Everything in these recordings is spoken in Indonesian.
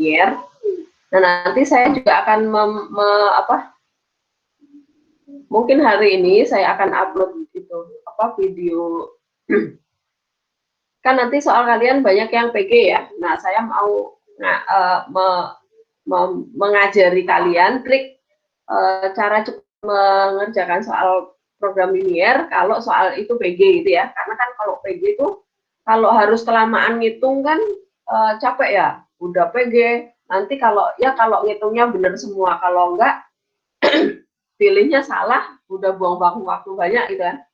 Nah, nanti saya juga akan mungkin hari ini saya akan upload itu video. Kan nanti soal kalian banyak yang PG ya. Nah, saya mau mengajari kalian trik cara mengerjakan soal program linier kalau soal itu PG gitu ya. Karena kan kalau PG itu kalau harus kelamaan ngitung kan capek ya. Udah PG, nanti kalau ngitungnya benar semua, kalau enggak pilihnya salah, udah buang-buang waktu banyak gitu kan.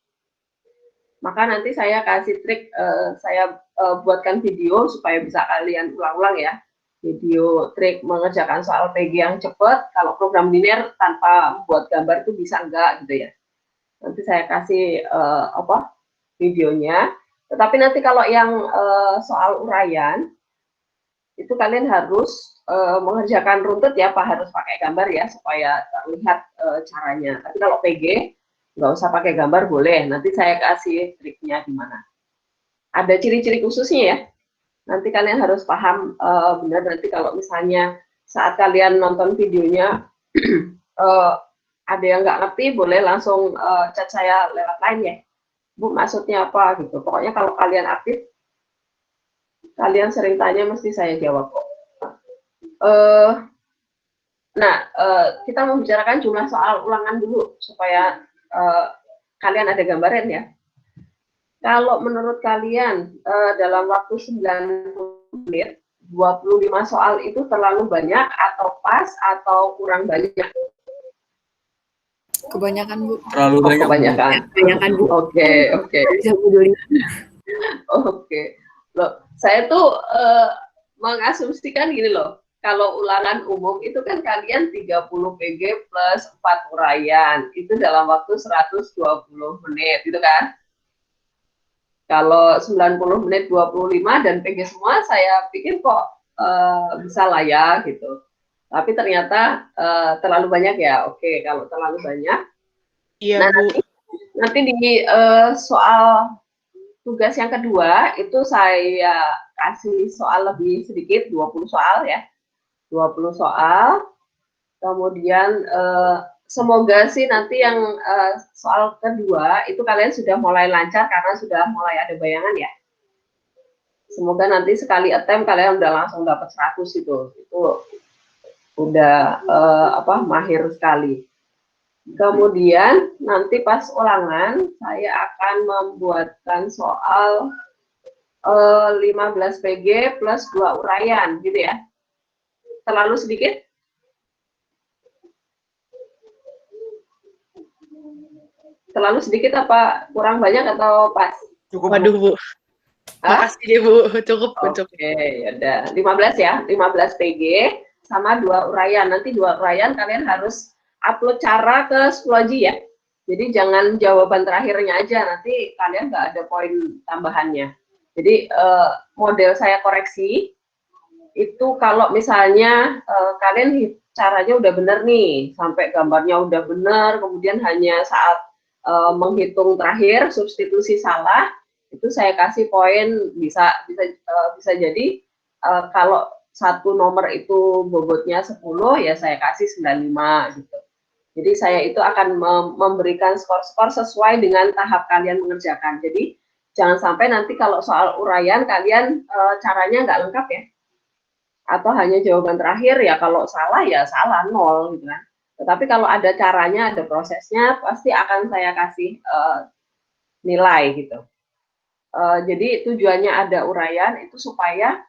Maka nanti saya kasih trik, saya buatkan video supaya bisa kalian ulang-ulang ya. Video trik mengerjakan soal PG yang cepat, kalau program linear tanpa membuat gambar itu bisa enggak gitu ya. Nanti saya kasih videonya. Tetapi nanti kalau yang soal uraian, itu kalian harus mengerjakan runtut ya, Pak, harus pakai gambar ya supaya terlihat caranya. Tapi kalau PG nggak usah pakai gambar boleh. Nanti saya kasih triknya gimana. Ada ciri-ciri khususnya ya. Nanti kalian harus paham benar. Nanti kalau misalnya saat kalian nonton videonya ada yang nggak ngerti, boleh langsung chat saya lewat line ya. Bu, maksudnya apa gitu. Pokoknya kalau kalian aktif, kalian sering tanya mesti saya jawab kok. Nah, kita membicarakan jumlah soal ulangan dulu supaya kalian ada gambaran ya. Kalau menurut kalian dalam waktu 90 menit 25 soal itu terlalu banyak atau pas atau kurang banyak? Kebanyakan, Bu. Terlalu banyak. Kebanyakan, Bu. Oke. Bisa peduli. Oke. Loh, saya tuh mengasumsikan gini loh. Kalau ulangan umum itu kan kalian 30 PG plus 4 uraian. Itu dalam waktu 120 menit, gitu kan? Kalau 90 menit 25 dan PG semua, saya pikir kok bisa lah ya, gitu. Tapi ternyata terlalu banyak ya. Oke, kalau terlalu banyak. Iya, nah, Bu. Nanti di soal tugas yang kedua, itu saya kasih soal lebih sedikit, 20 soal ya. 20 soal. Kemudian semoga sih nanti yang soal kedua itu kalian sudah mulai lancar karena sudah mulai ada bayangan ya. Semoga nanti sekali attempt kalian udah langsung dapat 100 itu udah mahir sekali. Kemudian nanti pas ulangan saya akan membuatkan soal 15 PG plus 2 uraian gitu ya. Terlalu sedikit? Terlalu sedikit apa kurang banyak atau pas? Cukup. Waduh, Bu. Makasih deh, Bu. Cukup. Oke, yaudah. 15 ya, 15 PG sama 2 uraian. Nanti 2 uraian kalian harus upload cara ke Schoology ya. Jadi jangan jawaban terakhirnya aja, nanti kalian nggak ada poin tambahannya. Jadi model saya koreksi, itu kalau misalnya kalian caranya udah bener nih, sampai gambarnya udah bener, kemudian hanya saat menghitung terakhir substitusi salah, itu saya kasih poin bisa jadi kalau satu nomor itu bobotnya 10 ya saya kasih 95 gitu. Jadi saya itu akan memberikan skor-skor sesuai dengan tahap kalian mengerjakan. Jadi jangan sampai nanti kalau soal uraian kalian caranya nggak lengkap ya, atau hanya jawaban terakhir ya kalau salah ya salah 0 gitu kan. Tetapi kalau ada caranya, ada prosesnya, pasti akan saya kasih nilai gitu. Jadi tujuannya ada uraian itu supaya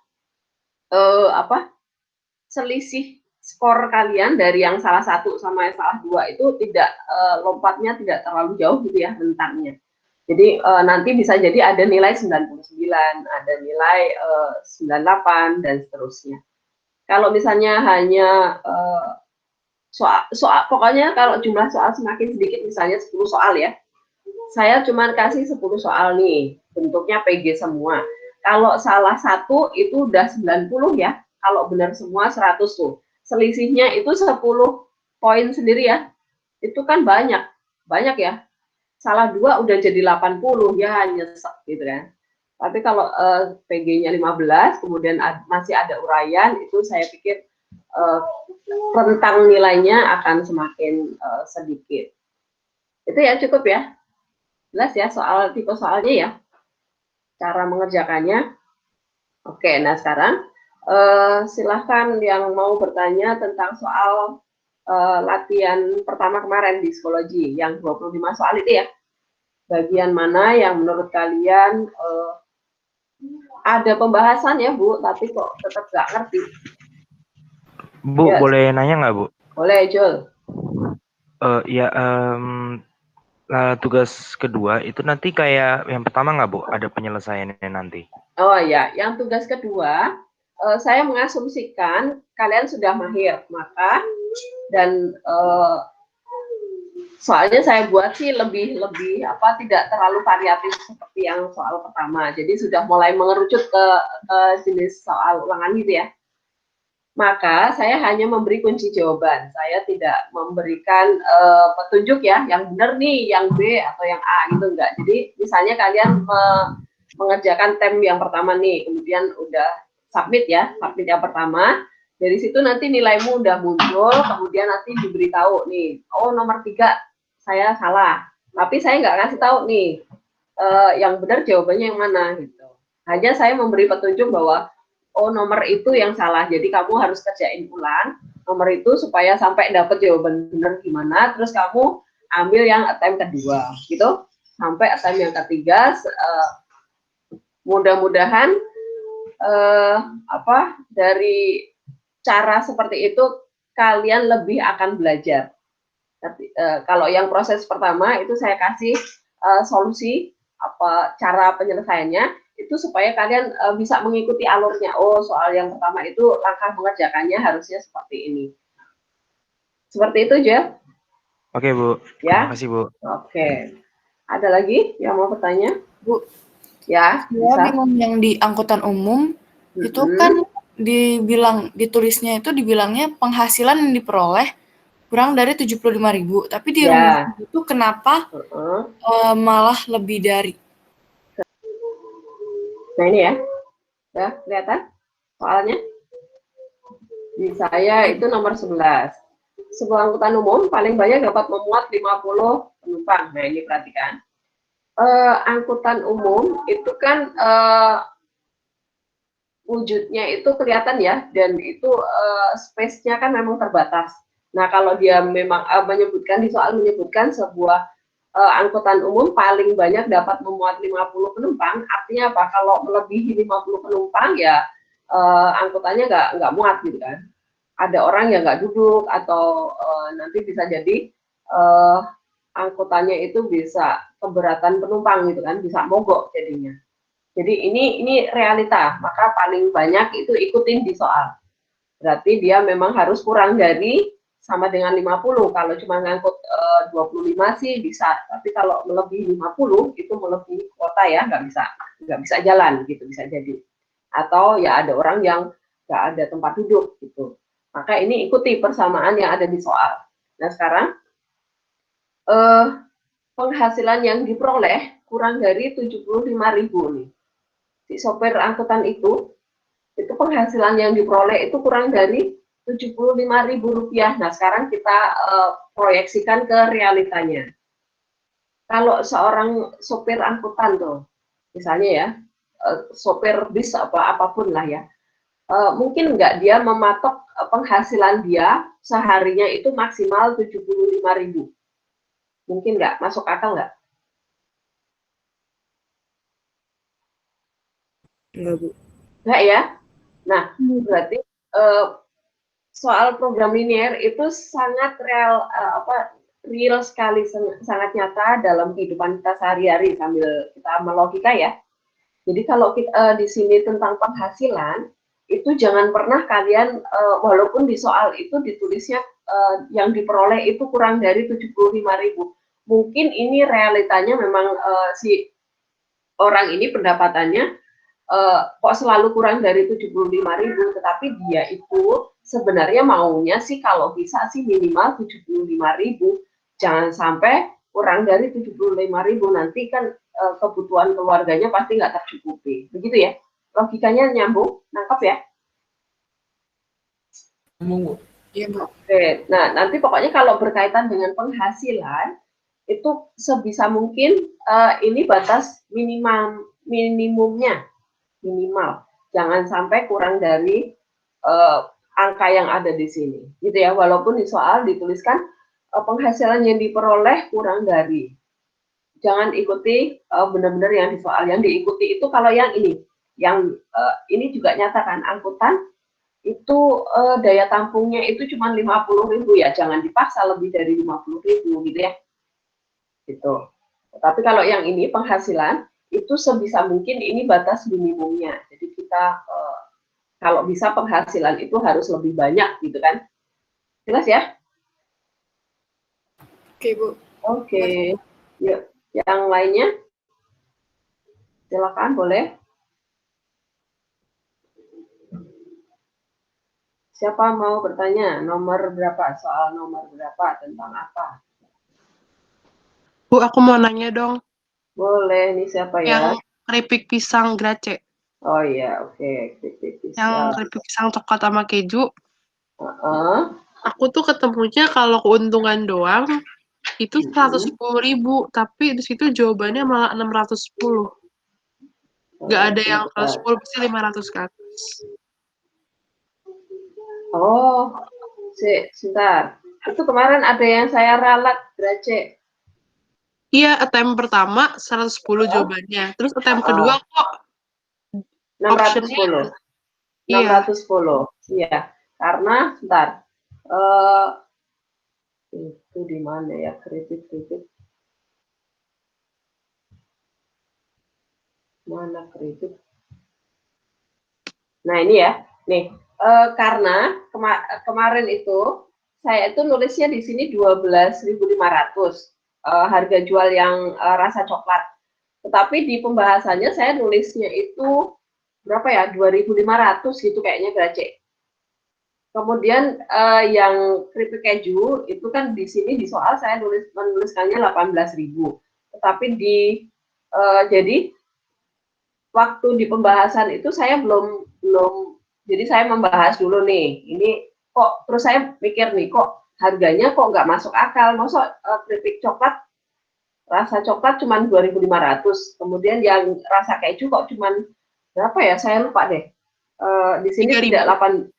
selisih skor kalian dari yang salah satu sama yang salah dua itu tidak lompatnya tidak terlalu jauh gitu ya rentangnya. Jadi nanti bisa jadi ada nilai 99, ada nilai 98 dan seterusnya. Kalau misalnya hanya soal pokoknya kalau jumlah soal semakin sedikit, misalnya 10 soal ya, saya cuma kasih 10 soal nih, bentuknya PG semua. Kalau salah satu itu udah 90 ya, kalau benar semua 100 tuh. Selisihnya itu 10 poin sendiri ya, itu kan banyak ya. Salah 2 udah jadi 80, ya nyesek gitu kan. Tapi kalau PG-nya 15, kemudian masih ada uraian, itu saya pikir rentang nilainya akan semakin sedikit. Itu ya cukup ya. Jelas ya soal tipe soalnya ya. Cara mengerjakannya. Oke, nah sekarang silahkan yang mau bertanya tentang soal latihan pertama kemarin di psikologi yang 25 soal itu ya. Bagian mana yang menurut kalian ada pembahasan ya Bu, tapi kok tetap nggak ngerti. Bu, Ya, boleh nanya nggak Bu? boleh Jul. Ya, tugas kedua itu nanti kayak yang pertama nggak Bu? Ada penyelesaiannya nanti? Oh ya, yang tugas kedua, saya mengasumsikan kalian sudah mahir, maka dan soalnya saya buat sih lebih tidak terlalu variatif seperti yang soal pertama. Jadi sudah mulai mengerucut ke jenis soal ulangan gitu ya. Maka saya hanya memberi kunci jawaban. Saya tidak memberikan petunjuk ya, yang benar nih, yang B atau yang A gitu enggak. Jadi misalnya kalian mengerjakan tem yang pertama nih, kemudian udah submit ya, submit yang pertama. Dari situ nanti nilaimu udah muncul, kemudian nanti diberitahu nih, oh nomor 3 saya salah. Tapi saya nggak kasih tahu nih, yang benar jawabannya yang mana gitu. Hanya saya memberi petunjuk bahwa oh nomor itu yang salah, jadi kamu harus kerjain ulang nomor itu supaya sampai dapat jawaban benar gimana, terus kamu ambil yang attempt kedua gitu, sampai attempt yang ketiga. Mudah-mudahan dari cara seperti itu kalian lebih akan belajar. Tapi, kalau yang proses pertama itu saya kasih solusi cara penyelesaiannya itu supaya kalian bisa mengikuti alurnya. Oh, soal yang pertama itu langkah mengerjakannya harusnya seperti ini. Seperti itu, Jeff. Oke, Bu. Ya. Terima kasih, Bu. Oke. Ada lagi yang mau bertanya? Bu. Ya, saya bingung yang di angkutan umum itu kan ditulisnya itu dibilangnya penghasilan yang diperoleh kurang dari 75.000, tapi di rumus itu kenapa malah lebih dari? Nah ini ya, kelihatan soalnya? Di saya itu nomor 11. Sebuah angkutan umum paling banyak dapat memuat 50 penumpang. Nah ini perhatikan. Angkutan umum itu kan wujudnya itu kelihatan ya, dan itu space-nya kan memang terbatas. Nah kalau dia memang menyebutkan di soal menyebutkan sebuah angkutan umum paling banyak dapat memuat 50 penumpang, artinya apa? Kalau melebihi 50 penumpang ya angkutannya nggak muat gitu kan. Ada orang yang nggak duduk atau nanti bisa jadi angkutannya itu bisa keberatan penumpang gitu kan, bisa mogok jadinya. Jadi ini realita, maka paling banyak itu ikutin di soal. Berarti dia memang harus kurang dari sama dengan 50. Kalau cuma ngangkut 25 sih bisa, tapi kalau melebihi 50 itu melebihi kuota ya, nggak bisa jalan gitu, bisa jadi. Atau ya ada orang yang nggak ada tempat duduk gitu. Maka ini ikuti persamaan yang ada di soal. Nah sekarang penghasilan yang diperoleh kurang dari 75.000 nih. Si sopir angkutan itu penghasilan yang diperoleh itu kurang dari 75.000 rupiah. Nah sekarang kita proyeksikan ke realitanya. Kalau seorang sopir angkutan tuh, misalnya ya, sopir bis apapun lah ya, mungkin nggak dia mematok penghasilan dia seharinya itu maksimal 75.000. Mungkin nggak, masuk akal nggak? Enggak, Bu. Nggak ya? Nah, berarti soal program linear itu sangat real sekali, sangat nyata dalam kehidupan kita sehari-hari sambil kita melogika ya. Jadi kalau kita di sini tentang penghasilan, itu jangan pernah kalian, walaupun di soal itu ditulisnya yang diperoleh itu kurang dari 75.000. Mungkin ini realitanya memang si orang ini pendapatannya kok selalu kurang dari 75.000, tetapi dia itu sebenarnya maunya sih kalau bisa sih minimal 75.000, jangan sampai kurang dari 75.000, nanti kan kebutuhan keluarganya pasti nggak tercukupi. Begitu ya? Logikanya nyambung? Nangkep ya? Iya, Bu. Oke, nah nanti pokoknya kalau berkaitan dengan penghasilan, itu sebisa mungkin ini batas minimumnya, minimal. Jangan sampai kurang dari angka yang ada di sini, gitu ya. Walaupun di soal dituliskan penghasilan yang diperoleh kurang dari. Jangan ikuti benar-benar yang di soal. Yang diikuti itu kalau yang ini juga nyatakan angkutan itu daya tampungnya itu cuma 50.000 ya, jangan dipaksa lebih dari 50.000 gitu ya. Gitu. Tapi kalau yang ini penghasilan itu sebisa mungkin ini batas minimumnya. Jadi kita kalau bisa penghasilan itu harus lebih banyak gitu kan. Jelas ya? Oke, Bu. Oke. Yuk, yang lainnya silakan boleh. Siapa mau bertanya? Nomor berapa? Soal nomor berapa? Tentang apa? Bu, aku mau nanya dong. Boleh, nih siapa ya? Yang keripik pisang grace. Oh iya, oke. Yang keripik pisang coklat sama keju. Uh-uh. Aku tuh ketemunya kalau keuntungan doang, itu 110.000. Tapi di situ jawabannya malah 610. Nggak ada yang 110, pasti 500 ke atas. Oh, sebentar. Itu kemarin ada yang saya ralat, Grace. Iya, attempt pertama 110 jawabannya. Terus attempt kedua kok 610. 610. Iya. Karena sebentar. Itu di mana ya kritik. Mana kritik? Nah, ini ya. Nih, karena kemarin itu saya itu nulisnya di sini 12.500 harga jual yang rasa coklat. Tetapi di pembahasannya saya nulisnya itu berapa ya? 2.500 gitu kayaknya, Grace. Kemudian yang keripik keju itu kan di sini di soal saya menuliskannya 18.000. Tetapi jadi waktu di pembahasan itu saya belum jadi saya membahas dulu nih. Ini kok terus saya mikir nih kok harganya kok nggak masuk akal. Masa keripik coklat rasa coklat cuma 2.500. Kemudian yang rasa keju kok cuma berapa ya? Saya lupa deh. Di sini 3.000. tidak 8.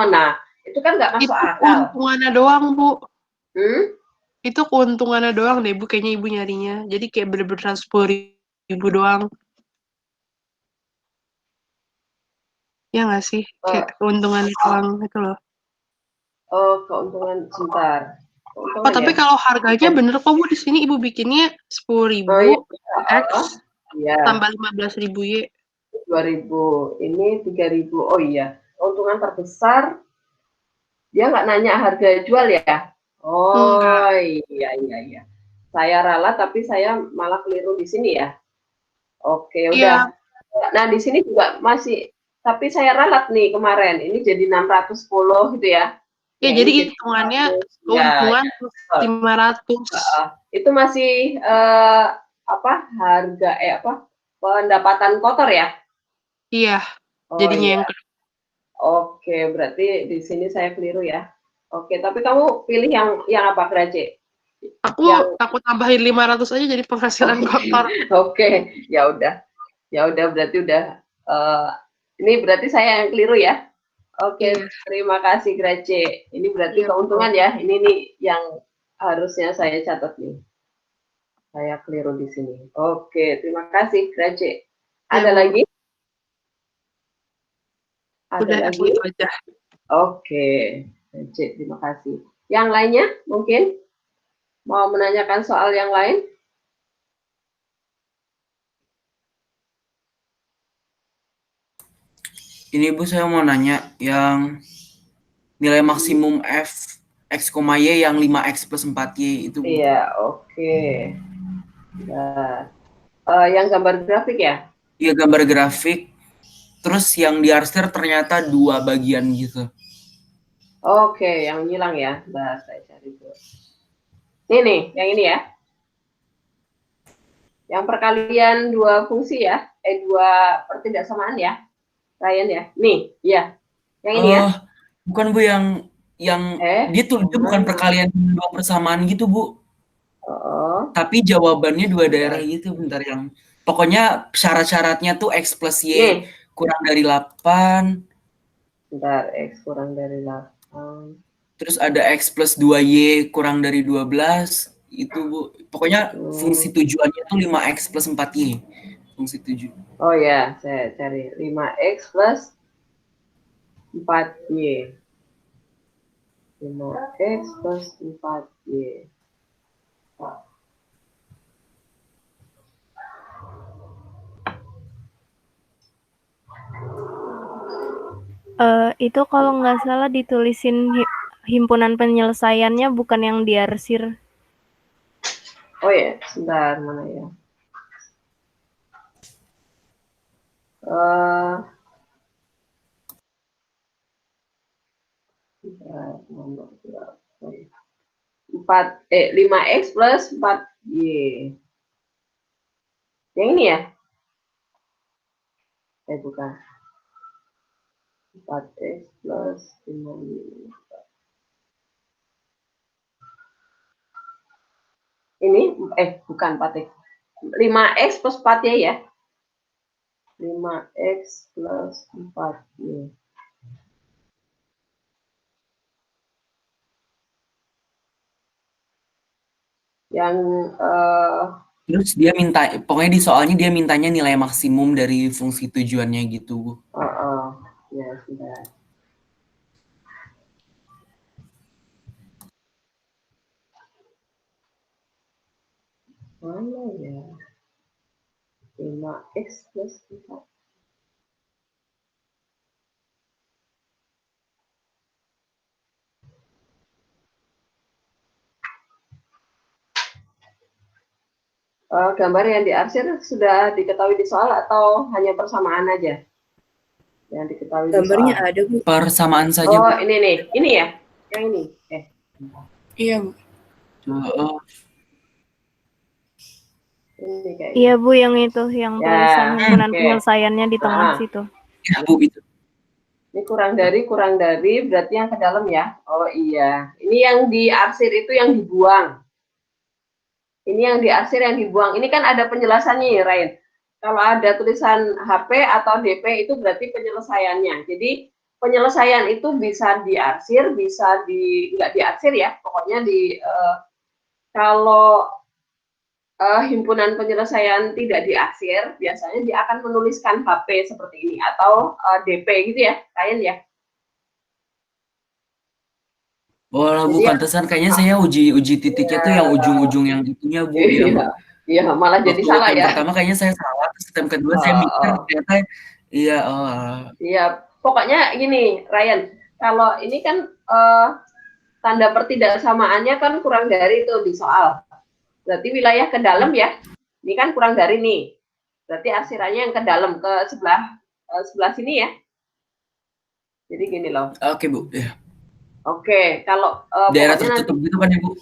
Nah, itu kan nggak masuk Itu akal. keuntungannya doang, Bu. Itu keuntungannya doang deh, Bu, kayaknya Ibu nyarinya. Jadi kayak bener-bener 110.000 doang. Ya nggak sih? Kayak keuntungannya doang gitu loh. Oh, keuntungan sebentar. Oh, tapi kalau harganya bener kok, Bu. Di sini Ibu bikinnya 10.000 X tambah 15.000 Y. 2.000. Ini 3.000. Oh iya. Keuntungan terbesar dia nggak nanya harga jual ya? Oh iya. Saya ralat tapi saya malah keliru di sini ya. Oke, udah. Nah, di sini juga masih tapi saya ralat nih kemarin. Ini jadi 610 gitu ya. Ya, jadi hitungannya keuntungan plus 500. Itu masih harga pendapatan kotor ya? Iya. Jadinya yang Oke, berarti di sini saya keliru ya. Oke, tapi kamu pilih yang apa, Grace? Aku tambahin 500 aja jadi penghasilan kotor. Oke, ya udah berarti udah ini berarti saya yang keliru ya. Oke, terima kasih Grace. Ini berarti keuntungan ya. Ini nih yang harusnya saya catat nih. Saya keliru di sini. Oke, terima kasih Grace. Ada lagi? Udah lagi? Itu aja. Oke, Grace, terima kasih. Yang lainnya mungkin mau menanyakan soal yang lain? Ini Bu, saya mau nanya yang nilai maksimum F X, Y yang 5X plus 4Y itu, Bu. Iya, oke. Nah, yang gambar grafik ya? Iya, gambar grafik. Terus yang di raster ternyata 2 bagian gitu. Oke, yang hilang ya. Saya cari dulu. Ini nih, yang ini ya. Yang perkalian dua fungsi ya, dua pertidaksamaan ya, Ryan ya. Nih, ya. Yang ini ya. Bukan Bu, yang dia bukan perkalian dua persamaan gitu Bu. Tapi jawabannya dua daerah gitu, bentar yang pokoknya syarat-syaratnya tuh X plus Y kurang dari 8. Bentar, X kurang dari 8. Terus ada X plus 2Y kurang dari 12. Itu Bu. Pokoknya fungsi tujuannya tuh 5X plus 4Y. Fungsi tujuan. Oh ya, saya cari 5X plus 4Y. 5X plus 4Y. Itu kalau nggak salah ditulisin himpunan penyelesaiannya bukan yang diarsir. Oh ya, sebentar, mana ya? Nomor 5X plus 4Y. Yang ini ya? Bukan. 4X plus 5Y. Ini, bukan 4X. 5X plus 4Y ya? 5X plus 4Y. Yang terus dia minta, pokoknya di soalnya dia mintanya nilai maksimum dari fungsi tujuannya gitu. Ya sudah. Mana ya? 5X plus 4. Gambar yang diarsir sudah diketahui di soal atau hanya persamaan aja? Yang diketahui Gambarnya di soal. ada Bu. Persamaan saja. Oh, ini nih. Ini ya? Yang ini. Iya Bu. Ini kayak Iya Bu, yang itu, yang tulisan himpunan penyelesaiannya di tengah situ. Ya Bu, itu. Ini kurang dari berarti yang ke dalam ya. Oh iya. Ini yang diarsir itu yang dibuang. Ini yang diarsir yang dibuang. Ini kan ada penjelasannya ya, Ryan. Kalau ada tulisan HP atau DP itu berarti penyelesaiannya. Jadi penyelesaian itu bisa diarsir, bisa nggak diarsir ya. Pokoknya kalau himpunan penyelesaian tidak diarsir, biasanya dia akan menuliskan HP seperti ini atau DP gitu ya, Ryan ya. Oh, Bu, pantesan kayaknya saya uji titiknya tuh yang ujung-ujung yang itunya Bu. Iya, malah jadi salah ya. Pertama kayaknya saya salah, terus kedua saya mikir ternyata Iya, pokoknya gini, Ryan. Kalau ini kan tanda pertidaksamaannya kan kurang dari itu di soal. Berarti wilayah ke dalam ya. Ini kan kurang dari nih. Berarti arsirannya yang ke dalam ke sebelah sini ya. Jadi gini loh. Oke Bu, ya. Oke, kalau daerah tertutup gitu kan ya Bu?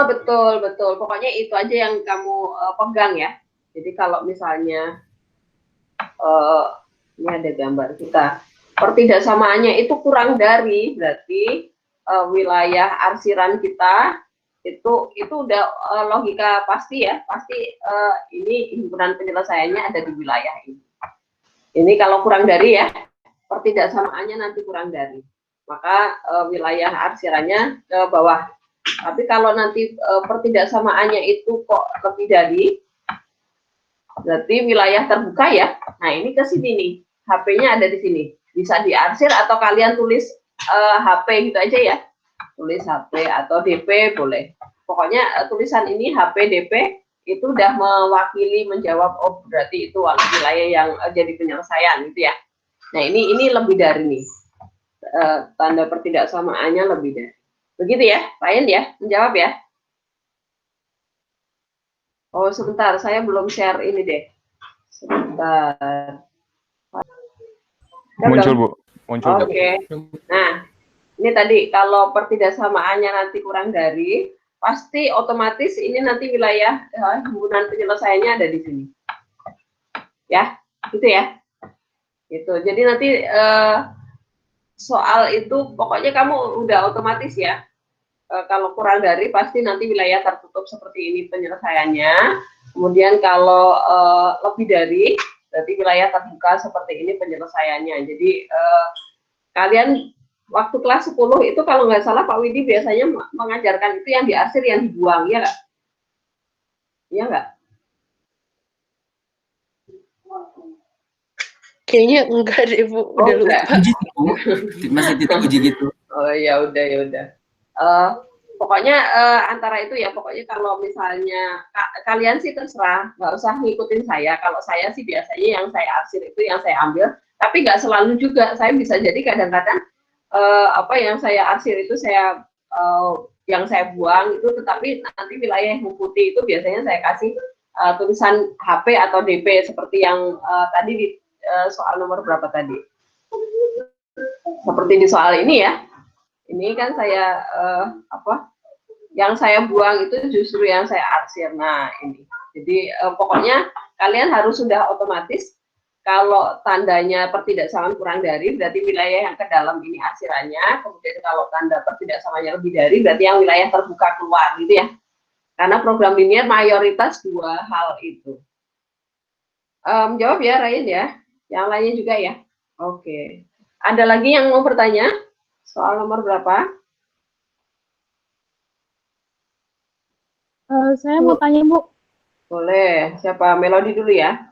Betul. Pokoknya itu aja yang kamu pegang ya. Jadi kalau misalnya ini ada gambar kita, pertidaksamaannya itu kurang dari, berarti wilayah arsiran kita itu udah logika pasti ya, pasti ini himpunan penyelesaiannya ada di wilayah ini. Ini kalau kurang dari ya, pertidaksamaannya nanti kurang dari. Maka wilayah arsirannya ke bawah. Tapi kalau nanti pertidaksamaannya itu kok lebih dari, berarti wilayah terbuka ya. Nah ini ke sini nih, HP-nya ada di sini. Bisa diarsir atau kalian tulis HP gitu aja ya. Tulis HP atau DP boleh. Pokoknya tulisan ini HP, DP itu udah mewakili menjawab, oh berarti itu wilayah yang jadi penyelesaian gitu ya. Nah ini lebih dari nih. Tanda pertidaksamaannya lebih dari. Begitu ya, Ryan ya, menjawab ya. Oh sebentar, saya belum share ini deh. Sebentar. Muncul Bu, muncul. Oke. Nah, ini tadi kalau pertidaksamaannya nanti kurang dari, pasti otomatis ini nanti wilayah himpunan penyelesaiannya ada di sini. Ya, gitu ya. Gitu. Jadi nanti soal itu pokoknya kamu udah otomatis ya. Kalau kurang dari pasti nanti wilayah tertutup seperti ini penyelesaiannya. Kemudian kalau lebih dari berarti wilayah terbuka seperti ini penyelesaiannya. Jadi kalian waktu kelas 10 itu kalau nggak salah Pak Widi biasanya mengajarkan itu yang diarsir yang dibuang, ya nggak? Iya nggak? Kayaknya enggak deh Bu, udah lupa. Uji Bu. Masih titik uji gitu. Oh ya udah. Pokoknya antara itu ya, pokoknya kalau misalnya kalian sih terserah, nggak usah ngikutin saya. Kalau saya sih biasanya yang saya arsir itu yang saya ambil, tapi nggak selalu juga. Saya bisa jadi kadang-kadang apa yang saya arsir itu saya yang saya buang itu, tetapi nanti wilayah yang putih itu biasanya saya kasih tulisan HP atau DP seperti yang tadi di soal nomor berapa tadi? Seperti di soal ini ya. Ini kan saya yang saya buang itu justru yang saya arsir. Nah, ini. Jadi pokoknya kalian harus sudah otomatis kalau tandanya pertidaksamaan kurang dari berarti wilayah yang ke dalam ini arsirannya. Kemudian kalau tanda pertidaksamanya lebih dari berarti yang wilayah terbuka keluar gitu ya. Karena program linear mayoritas dua hal itu. Jawab ya Ryan ya. Yang lainnya juga ya. Oke. Ada lagi yang mau bertanya? Soal nomor berapa? Saya mau tanya, Bu. Boleh. Siapa? Melody dulu ya.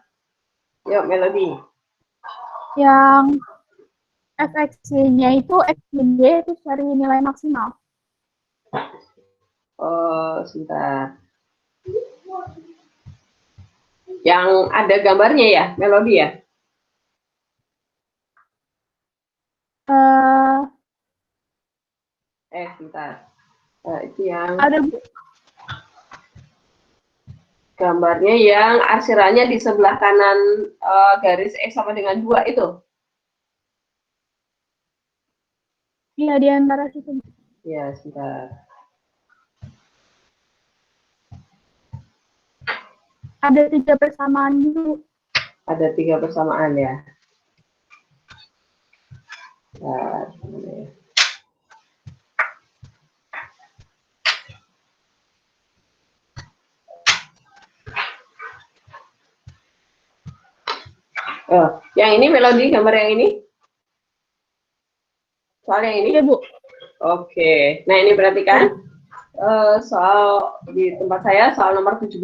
Yuk, Melody. Yang FXY-nya itu XY itu cari nilai maksimal. Oh, sebentar. Yang ada gambarnya ya, Melody ya? Sebentar. Itu yang Ada, Bu. gambarnya yang arsirannya di sebelah kanan garis X sama dengan 2 itu. Iya, di antara situ. Ya, sebentar. Ada 3 persamaan dulu. Ada 3 persamaan ya. Nah, ini. Oh, yang ini Melody, gambar yang ini? Soal yang ini? Iya, Bu. Oke, nah ini perhatikan soal di tempat saya soal nomor 17.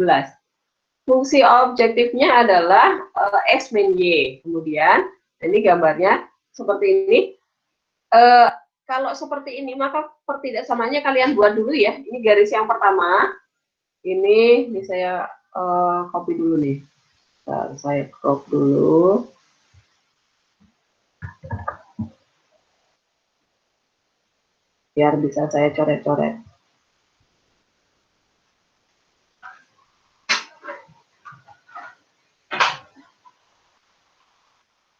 Fungsi objektifnya adalah X min Y. Kemudian, ini gambarnya seperti ini. Kalau seperti ini, maka pertidaksamanya kalian buat dulu ya. Ini garis yang pertama. Ini saya copy dulu nih. Saya crop dulu. Biar bisa saya coret-coret.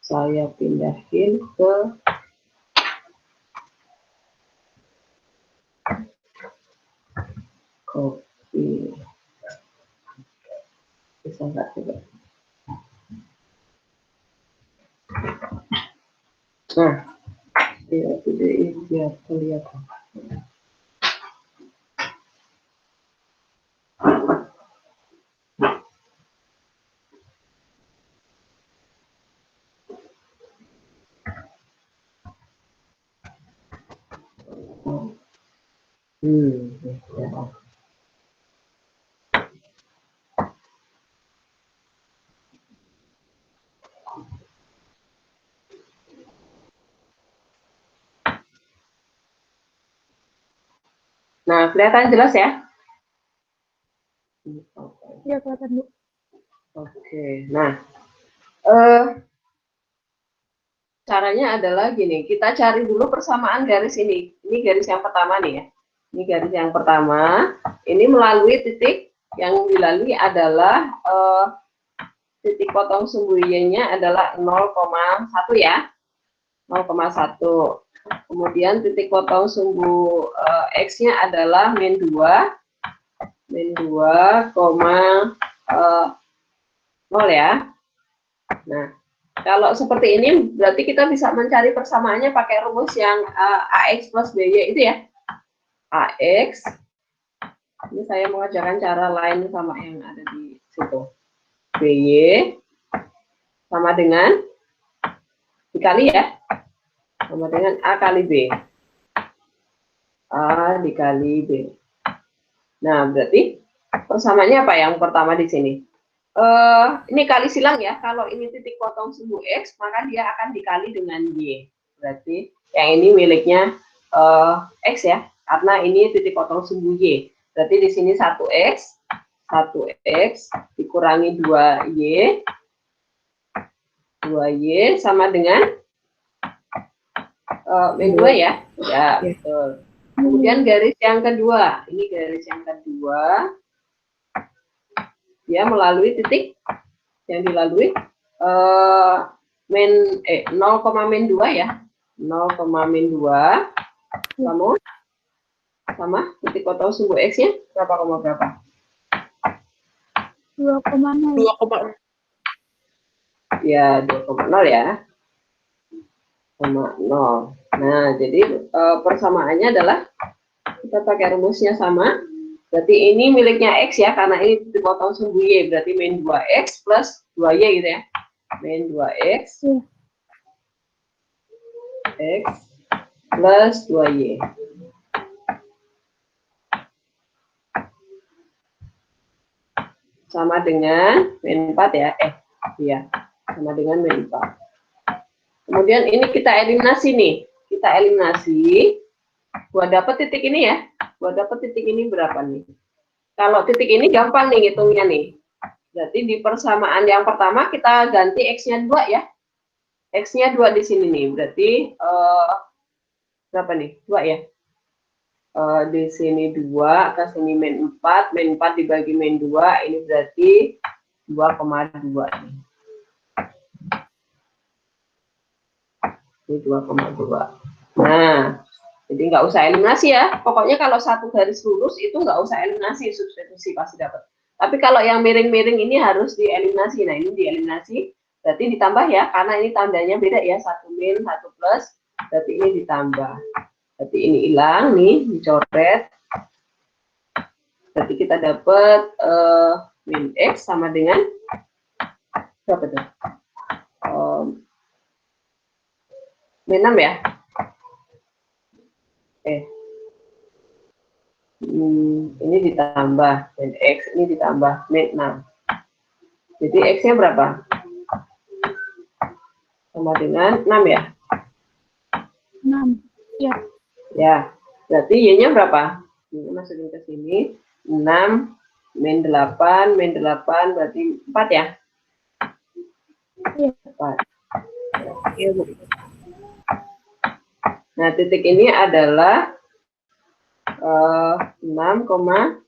Saya pindahin ke copy. Bisa nggak coba? Nah, ini biar kelihatan. Ya. Nah, kelihatan jelas ya? Iya, kelihatan, Bu. Oke, nah, caranya adalah gini, kita cari dulu persamaan garis ini. Ini garis yang pertama nih ya. Ini garis yang pertama, ini melalui titik yang dilalui adalah titik potong sumbu Y-nya adalah 0,1 ya. 0,1. Kemudian titik potong sumbu X-nya adalah min 2. min 2,0 ya. Nah, kalau seperti ini berarti kita bisa mencari persamaannya pakai rumus yang AX plus BY itu ya. AX, ini saya mengajarkan cara lain sama yang ada di situ. BY sama dengan dikali ya, sama dengan A kali B. A dikali B. Nah, berarti persamaannya apa yang pertama di sini? Ini kali silang ya, kalau ini titik potong sumbu X, maka dia akan dikali dengan Y. Berarti yang ini miliknya X ya, karena ini titik potong sumbu Y. Berarti di sini 1X dikurangi 2Y, 2Y sama dengan min 2 ya. Ya, betul. Kemudian garis yang kedua, ini garis yang kedua, dia melalui titik yang dilalui 0,2 ya, 0,2 sama titik potong sumbu X-nya berapa, berapa? 2,0. 2,0. Ya, 2,0 ya. 0. Nah, jadi persamaannya adalah kita pakai rumusnya sama. Berarti ini miliknya X ya, karena ini dipotong sumbu Y, berarti min 2X plus 2Y gitu ya. Min 2X X plus 2Y. Sama dengan min 4 ya. Iya, sama dengan min 4. Kemudian ini kita eliminasi nih. Kita eliminasi. Buat dapat titik ini ya. Buat dapat titik ini berapa nih? Kalau titik ini gampang nih hitungnya nih. Berarti di persamaan yang pertama kita ganti X-nya 2 ya. X-nya 2 di sini nih. Berarti berapa nih? 2 ya. Di sini 2, ke sini min 4. Min 4 dibagi min 2, ini berarti 2,2 nih. Ini 2,2. Nah, jadi nggak usah eliminasi ya. Pokoknya kalau satu garis lurus itu nggak usah eliminasi, substitusi pasti dapat. Tapi kalau yang miring-miring ini harus dieliminasi. Nah, ini dieliminasi, berarti ditambah ya, karena ini tandanya beda ya, 1 min, 1 plus, berarti ini ditambah. Berarti ini hilang nih, dicoret. Berarti kita dapat min X sama dengan berapa tuh? Min 6 ya. Ini ditambah min X, ini ditambah min 6. Jadi X-nya berapa? Sama dengan 6 ya? 6. Ya. Ya, berarti Y-nya berapa? Ini masukin ke sini. 6 min 8 berarti 4 ya? Iya. 4. Iya, Bu. Nah, titik ini adalah 6,4.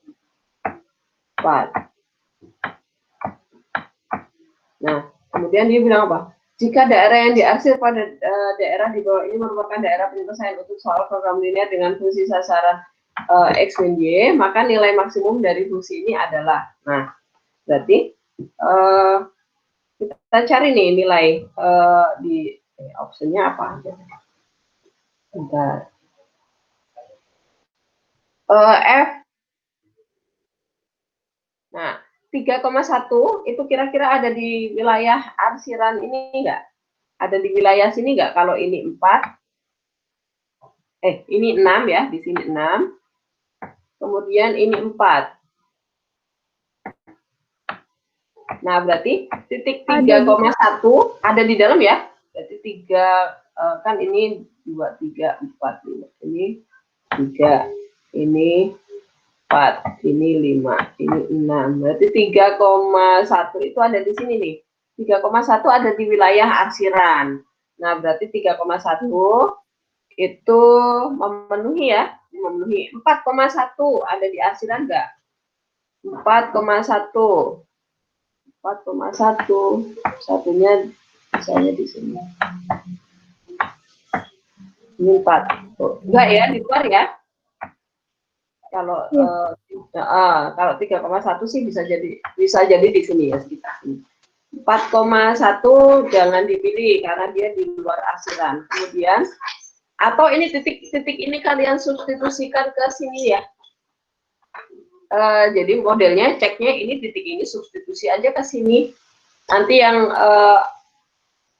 Nah, kemudian dia bilang apa? Jika daerah yang diarsir pada daerah di bawah ini merupakan daerah penyelesaian untuk soal program linear dengan fungsi sasaran X min Y, maka nilai maksimum dari fungsi ini adalah, nah, berarti kita cari nih nilai di optionnya apa? Bentar. F. Nah, 3,1 itu kira-kira ada di wilayah arsiran ini enggak? Ada di wilayah sini enggak? Kalau ini 4. Ini 6 ya, di sini 6. Kemudian ini 4. Nah, berarti titik 3,1 ada di dalam ya. Berarti 3 kan ini 2, 3, 4, 5. Ini 3, ini 4, ini 5, ini 6. Berarti 3,1 itu ada di sini nih. 3,1 ada di wilayah arsiran. Nah, berarti 3,1 itu memenuhi ya. Memenuhi. 4,1 ada di arsiran enggak? 4,1. 4,1. Satunya misalnya di sini. Ini 4. Tuh, enggak ya, di luar ya. Kalau 3,1 sih bisa jadi di sini ya sekitar ini. 4,1 jangan dipilih karena dia di luar arsiran. Kemudian atau ini titik ini kalian substitusikan ke sini ya. Jadi modelnya ceknya ini titik ini substitusi aja ke sini. Nanti yang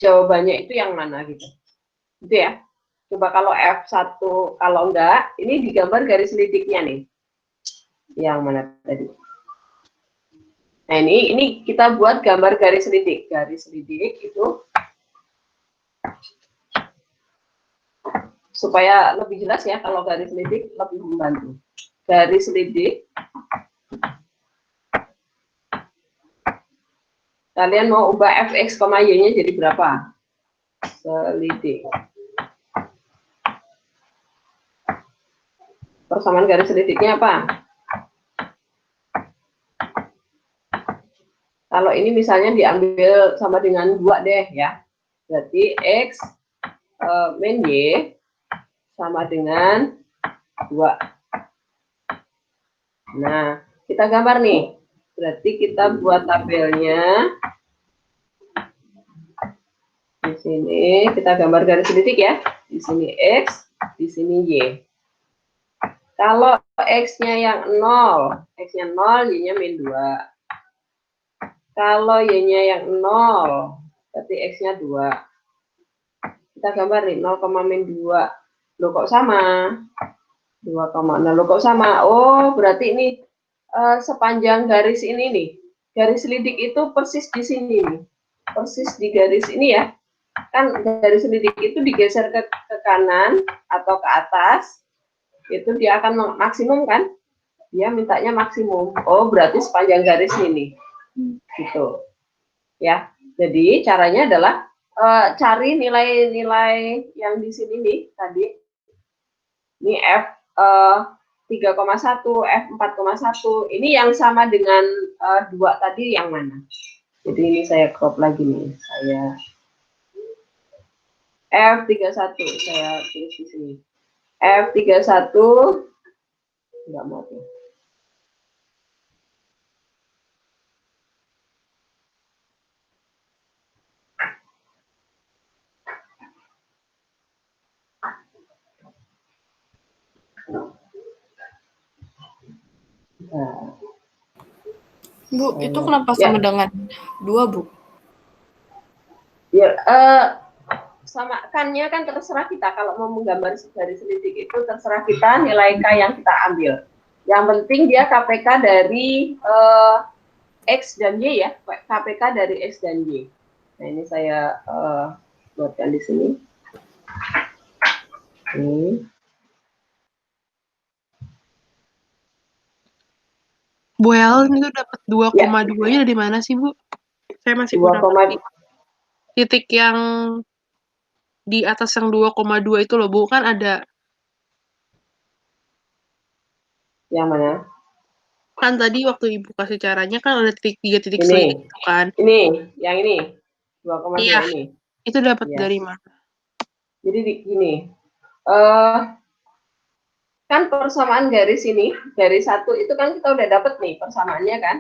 jawabannya itu yang mana gitu. Gitu ya. Coba kalau F1, kalau enggak, ini digambar garis lidiknya nih. Yang mana tadi? Nah, ini kita buat gambar garis lidik. Garis lidik itu supaya lebih jelas ya, kalau garis lidik lebih membantu. Garis lidik. Kalian mau ubah fx, y-nya jadi berapa? Selidik. Persamaan garis lidiknya apa? Kalau ini misalnya diambil sama dengan 2 deh ya. Berarti X min Y sama dengan 2. Nah, kita gambar nih. Berarti kita buat tabelnya. Di sini kita gambar garis lidik ya. Di sini X, di sini Y. Kalau X-nya yang 0, X-nya 0, Y-nya min 2. Kalau Y-nya yang 0, berarti X-nya 2. Kita gambar nih, 0, min 2. Loh kok sama? 2,0. Loh kok sama? Oh, berarti ini sepanjang garis ini nih. Garis lidik itu persis di sini nih. Persis di garis ini ya. Kan garis lidik itu digeser ke kanan atau ke atas. Itu dia akan maksimum kan? Dia mintanya maksimum. Oh, berarti sepanjang garis ini. Gitu. Ya. Jadi caranya adalah cari nilai-nilai yang di sini nih tadi. Ini F 3,1, F 4,1. Ini yang sama dengan 2 tadi yang mana? Jadi ini saya crop lagi nih. Saya F31 saya tulis di sini. F31 enggak mau tuh. Bu, itu kenapa sama dengan 2, Bu? Ya, samakannya kan terserah kita. Kalau mau menggambar garis lidik itu terserah kita nilai K yang kita ambil. Yang penting dia KPK dari X dan Y ya. KPK dari X dan Y. Nah, ini saya buatkan di sini. Ini. Bu Helen itu dapat 2,2-nya dari mana sih, Bu? Saya masih kurang ngerti. Titik yang di atas yang 2,2 itu loh, Bu, kan ada. Yang mana? Kan tadi waktu Ibu kasih caranya kan ada tiga titik selidik itu kan. Ini, yang ini. 2,2 iya, ini. Itu dapat dari mana? Jadi gini. Kan persamaan garis ini, garis 1 itu kan kita udah dapet nih persamaannya kan.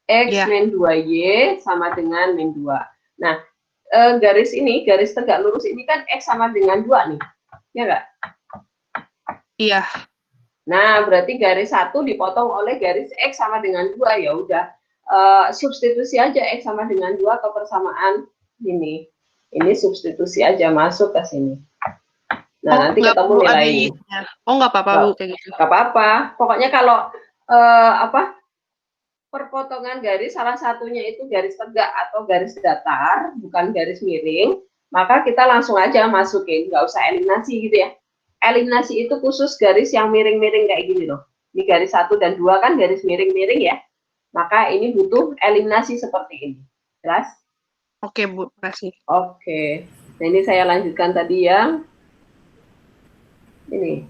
X min 2Y sama dengan min 2. Nah, garis ini, garis tegak lurus ini kan X sama dengan 2 nih. Ya enggak? Iya. Nah, berarti garis 1 dipotong oleh garis X sama dengan 2. Ya udah, substitusi aja X sama dengan 2 ke persamaan ini. Ini substitusi aja masuk ke sini. Nah, nanti ketemu nilainya. Oh, nggak apa-apa, Bu, kayak gitu. Nggak apa-apa. Pokoknya kalau perpotongan garis salah satunya itu garis tegak atau garis datar, bukan garis miring, maka kita langsung aja masukin, nggak usah eliminasi gitu ya. Eliminasi itu khusus garis yang miring-miring kayak gini loh. Ini garis 1 dan 2 kan garis miring-miring ya. Maka ini butuh eliminasi seperti ini. Jelas? Oke, Bu, kasih. Oke. Nah, ini saya lanjutkan tadi yang ini.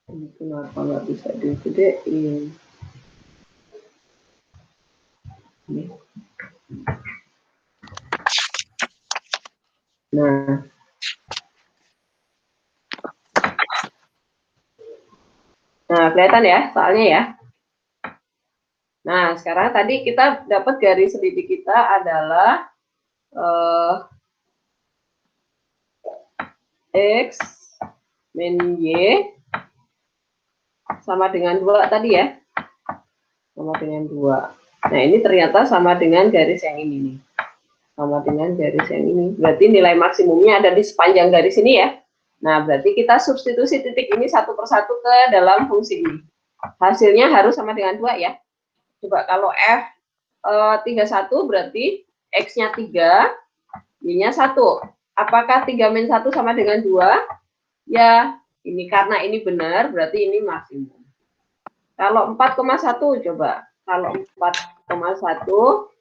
Ini kenapa nggak bisa digedein? Ini. Nah, kelihatan ya soalnya ya. Nah, sekarang tadi kita dapat garis selidik kita adalah X min Y sama dengan 2 tadi ya. Sama dengan 2. Nah, ini ternyata sama dengan garis yang ini nih. Sama dengan garis yang ini. Berarti nilai maksimumnya ada di sepanjang garis ini ya. Nah, berarti kita substitusi titik ini satu persatu ke dalam fungsi ini. Hasilnya harus sama dengan 2 ya. Coba kalau F 31 berarti X-nya 3, Y-nya 1. Apakah 3 min 1 sama dengan 2? Ya, ini karena ini benar, berarti ini maksimum. Kalau 4,1 coba. Kalau 4,1,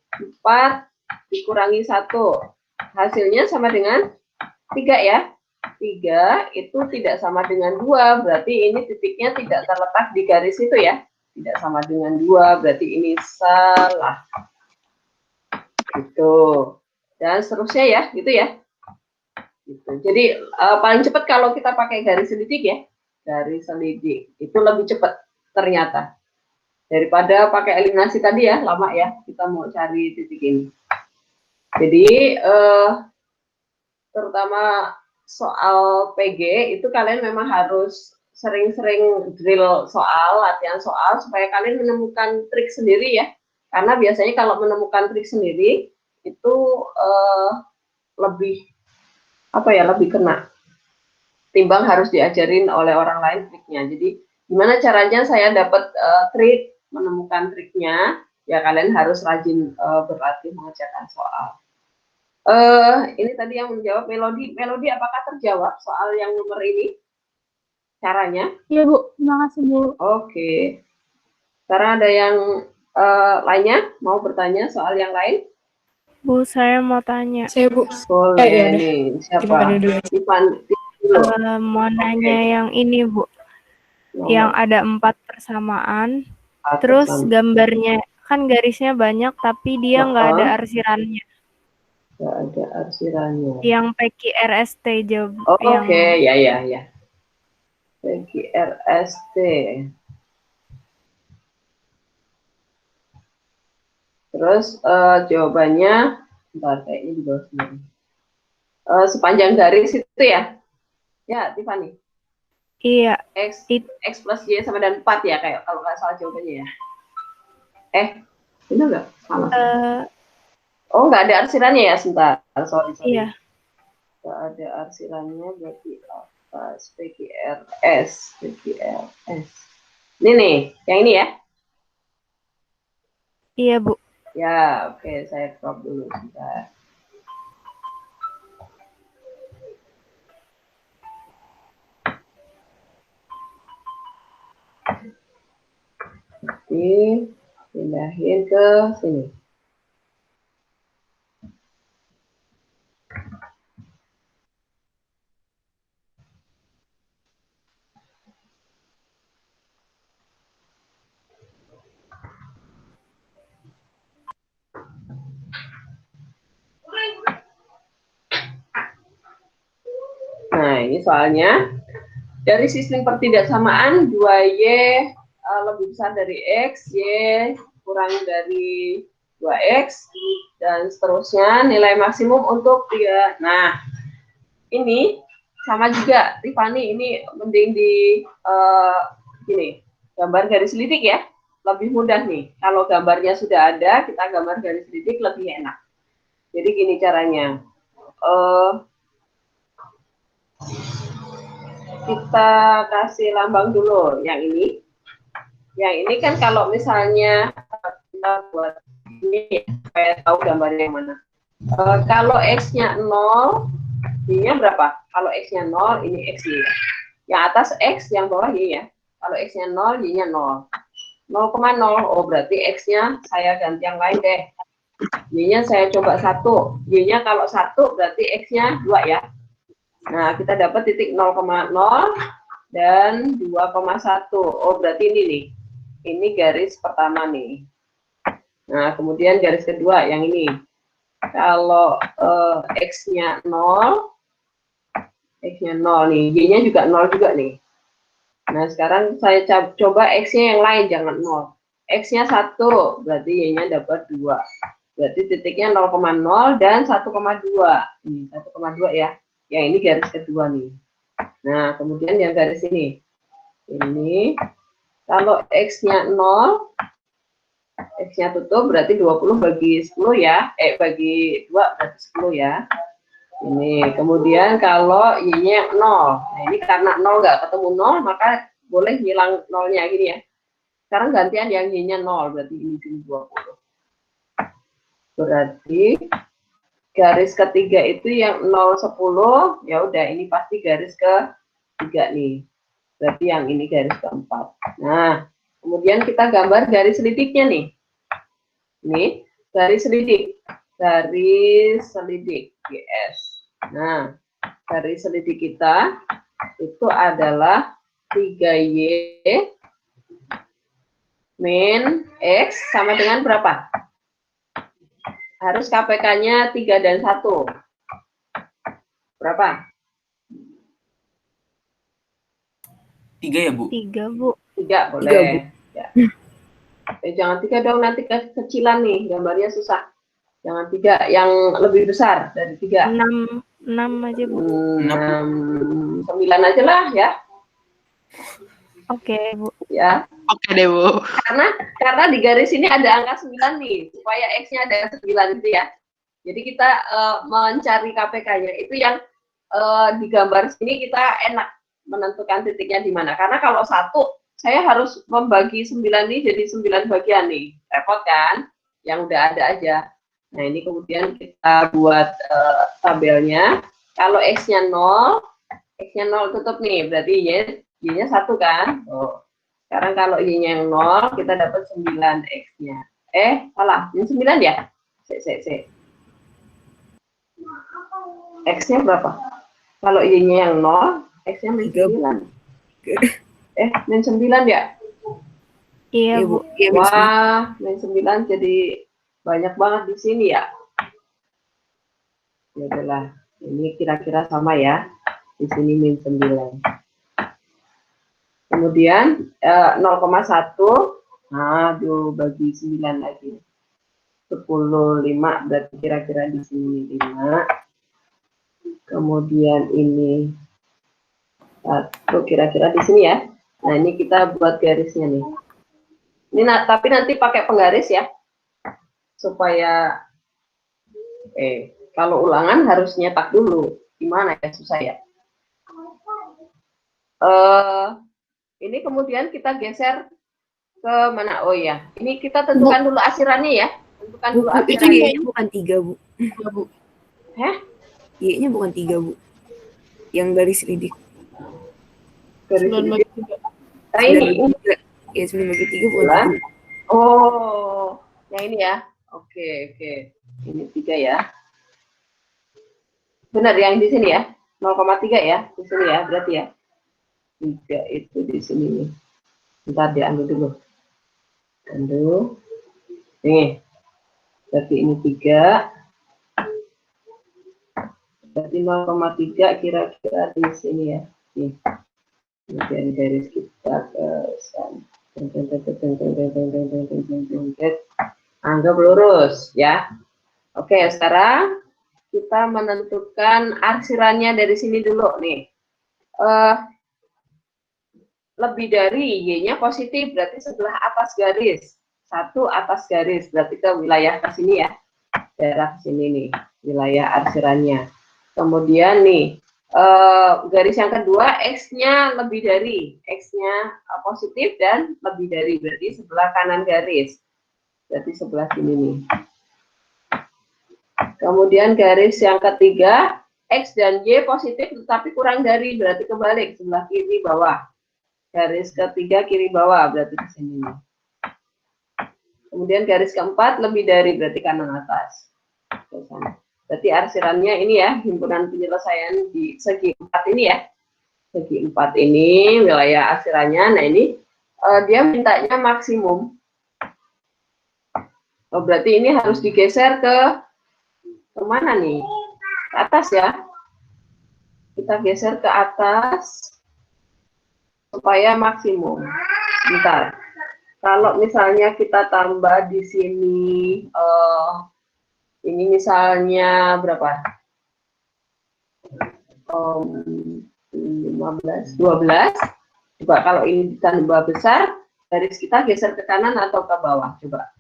4 dikurangi 1. Hasilnya sama dengan 3 ya. 3 itu tidak sama dengan 2, berarti ini titiknya tidak terletak di garis itu ya. Tidak sama dengan 2, berarti ini salah. Gitu. Dan seterusnya ya, gitu ya. Gitu. Jadi paling cepat kalau kita pakai garis selidik ya. Garis selidik itu lebih cepat ternyata. Daripada pakai eliminasi tadi ya, lama ya. Kita mau cari titik ini. Jadi terutama soal PG itu kalian memang harus sering-sering drill soal, latihan soal supaya kalian menemukan trik sendiri ya. Karena biasanya kalau menemukan trik sendiri itu lebih lebih kena timbang harus diajarin oleh orang lain triknya. Jadi gimana caranya saya dapat trik, menemukan triknya? Ya kalian harus rajin berlatih mengerjakan soal. Ini tadi yang menjawab Melodi. Melodi, apakah terjawab soal yang nomor ini? Caranya? Iya, Bu. Terima kasih, Bu. Oke. Sekarang ada yang lainnya mau bertanya soal yang lain? Bu, saya mau tanya. Saya, Bu. Boleh ya nih. Siapa? Gimana dulu? Mau nanya yang ini, Bu. Yang ada 4 persamaan. Terus gambarnya, kan garisnya banyak, tapi dia nggak ada arsirannya. Nggak ada arsirannya. Yang PQRST jawab. Oke, ya. PQRST. Terus jawabannya, bentar, kayaknya di bawah sini. Sepanjang garis itu ya? Ya, Tiffany. Iya. X plus Y sama dengan 4 ya, kayak kalau nggak salah jawabannya ya. Benar nggak? Salah. Oh, nggak ada arsirannya ya, sebentar. Sorry. Iya. Nggak ada arsirannya, berarti atas PQRS. Ini nih, yang ini ya? Iya, Bu. Ya, oke, saya crop dulu sebentar. Oke, pindahin ke sini. Nah, ini soalnya dari sistem pertidaksamaan 2Y lebih besar dari X, Y kurang dari 2X, dan seterusnya nilai maksimum untuk 3. Nah, ini sama juga, Tiffany, ini mending di gini, gambar garis selidik ya, lebih mudah nih. Kalau gambarnya sudah ada, kita gambar garis selidik lebih enak. Jadi gini caranya. Kita kasih lambang dulu yang ini. Yang ini kan kalau misalnya kita buat ini supaya tahu gambarnya yang mana. Kalau X-nya 0, Y-nya berapa? Kalau X-nya 0, ini X, Y. Yang atas X, yang bawah Y ya. Kalau X-nya 0, Y-nya 0. 0,0, oh berarti X-nya saya ganti yang lain deh. Y-nya saya coba 1. Y-nya kalau 1 berarti X-nya 2 ya. Nah, kita dapat titik 0,0 dan 2,1. Oh, berarti ini nih. Ini garis pertama nih. Nah, kemudian garis kedua yang ini. Kalau X-nya 0, X-nya 0 nih, Y-nya juga 0 juga nih. Nah, sekarang saya coba X-nya yang lain, jangan 0. X-nya 1, berarti Y-nya dapat 2. Berarti titiknya 0,0 dan 1,2. Ini 1,2 ya. Yang ini garis kedua nih. Nah, kemudian yang garis ini. Ini, kalau X-nya 0, X-nya tutup, berarti 20 bagi 10 ya. Bagi 2 berarti 10 ya. Ini, kemudian kalau Y-nya 0. Nah, ini karena 0 nggak ketemu 0, maka boleh hilang 0-nya gini ya. Sekarang gantian yang Y-nya 0, berarti ini 20. Berarti garis ketiga itu yang 0, 10, ya udah ini pasti garis ketiga nih. Berarti yang ini garis keempat. Nah, kemudian kita gambar garis selidiknya nih. Ini garis selidik. Garis selidik GS. Nah, garis selidik kita itu adalah 3Y min X sama dengan berapa? Harus KPK-nya 3 dan 1. Berapa? 3 ya, Bu? 3, Bu. 3 boleh. 3, Bu. Ya. Jangan 3 dong, nanti kecilan nih, gambarnya susah. Jangan 3, yang lebih besar dari 3. 6 aja, Bu. 6, 9 aja lah ya. Oke, Bu. Ya. Oke deh, Bu. Karena di garis ini ada angka 9 nih, supaya X-nya ada 9 gitu ya. Jadi kita mencari KPK-nya itu yang di gambar sini kita enak menentukan titiknya di mana. Karena kalau 1, saya harus membagi 9 ini jadi 9 bagian nih. Repot kan? Yang udah ada aja. Nah, ini kemudian kita buat tabelnya. Kalau X-nya 0, X-nya 0 tutup nih, berarti Y-nya 1 kan? Oh. Sekarang kalau Y-nya yang 0, kita dapat 9 X-nya. Salah, ini 9 ya? X-nya berapa? Kalau Y-nya yang 0, X-nya min 9. Min 9 ya? Iya, Bu. Wah, min 9 jadi banyak banget di sini ya. Ya udahlah, ini kira-kira sama ya. Di sini min 9. Kemudian 0,1, nah bagi 9 lagi. 10, 5, berarti kira-kira di sini 5. Kemudian ini 1, kira-kira di sini ya. Nah, ini kita buat garisnya nih. Ini tapi nanti pakai penggaris ya. Supaya kalau ulangan harus nyetak dulu. Gimana ya, susah ya. Ini kemudian kita geser ke mana? Oh ya, ini kita tentukan dulu asirannya ya. Tentukan dulu asirannya. Itu Y-nya bukan 3, Bu. Bu. Hah? Y-nya bukan 3, Bu. Yang garis selidik. Garis selidik. Nah, ini. Ya, 9 bagi 3 bukan 3. Oh, yang ini ya. Oke. Ini 3 ya. Benar yang di sini ya. 0,3 ya. Di sini ya, berarti ya. 3 itu di sini nih. Bentar diambil dulu. Nih. Berarti ini 3. Berarti 0,3 kira-kira di sini ya. Nih. Kemudian garis kita ke sana. Anggap lurus ya. Oke, sekarang kita menentukan arsirannya dari sini dulu nih. Lebih dari Y-nya positif, berarti sebelah atas garis. 1 atas garis, berarti ke wilayah ke sini ya. Daerah sini nih, wilayah arsirannya. Kemudian nih, garis yang kedua, X-nya lebih dari. X-nya positif dan lebih dari, berarti sebelah kanan garis. Berarti sebelah sini nih. Kemudian garis yang ketiga, X dan Y positif tetapi kurang dari, berarti kebalik, sebelah kiri bawah. Garis ketiga kiri bawah, berarti di sini. Kemudian garis keempat lebih dari, berarti kanan atas. Berarti arsirannya ini ya, himpunan penyelesaian di segi 4 ini ya. Segi 4 ini wilayah arsirannya. Nah ini dia mintanya maksimum. Oh, berarti ini harus digeser ke Kemana nih? Ke atas ya. Kita geser ke atas supaya maksimum. Bentar. Kalau misalnya kita tambah di sini, ini misalnya berapa? 15, 12. Coba kalau ini ditambah besar, garis kita geser ke kanan atau ke bawah? Coba.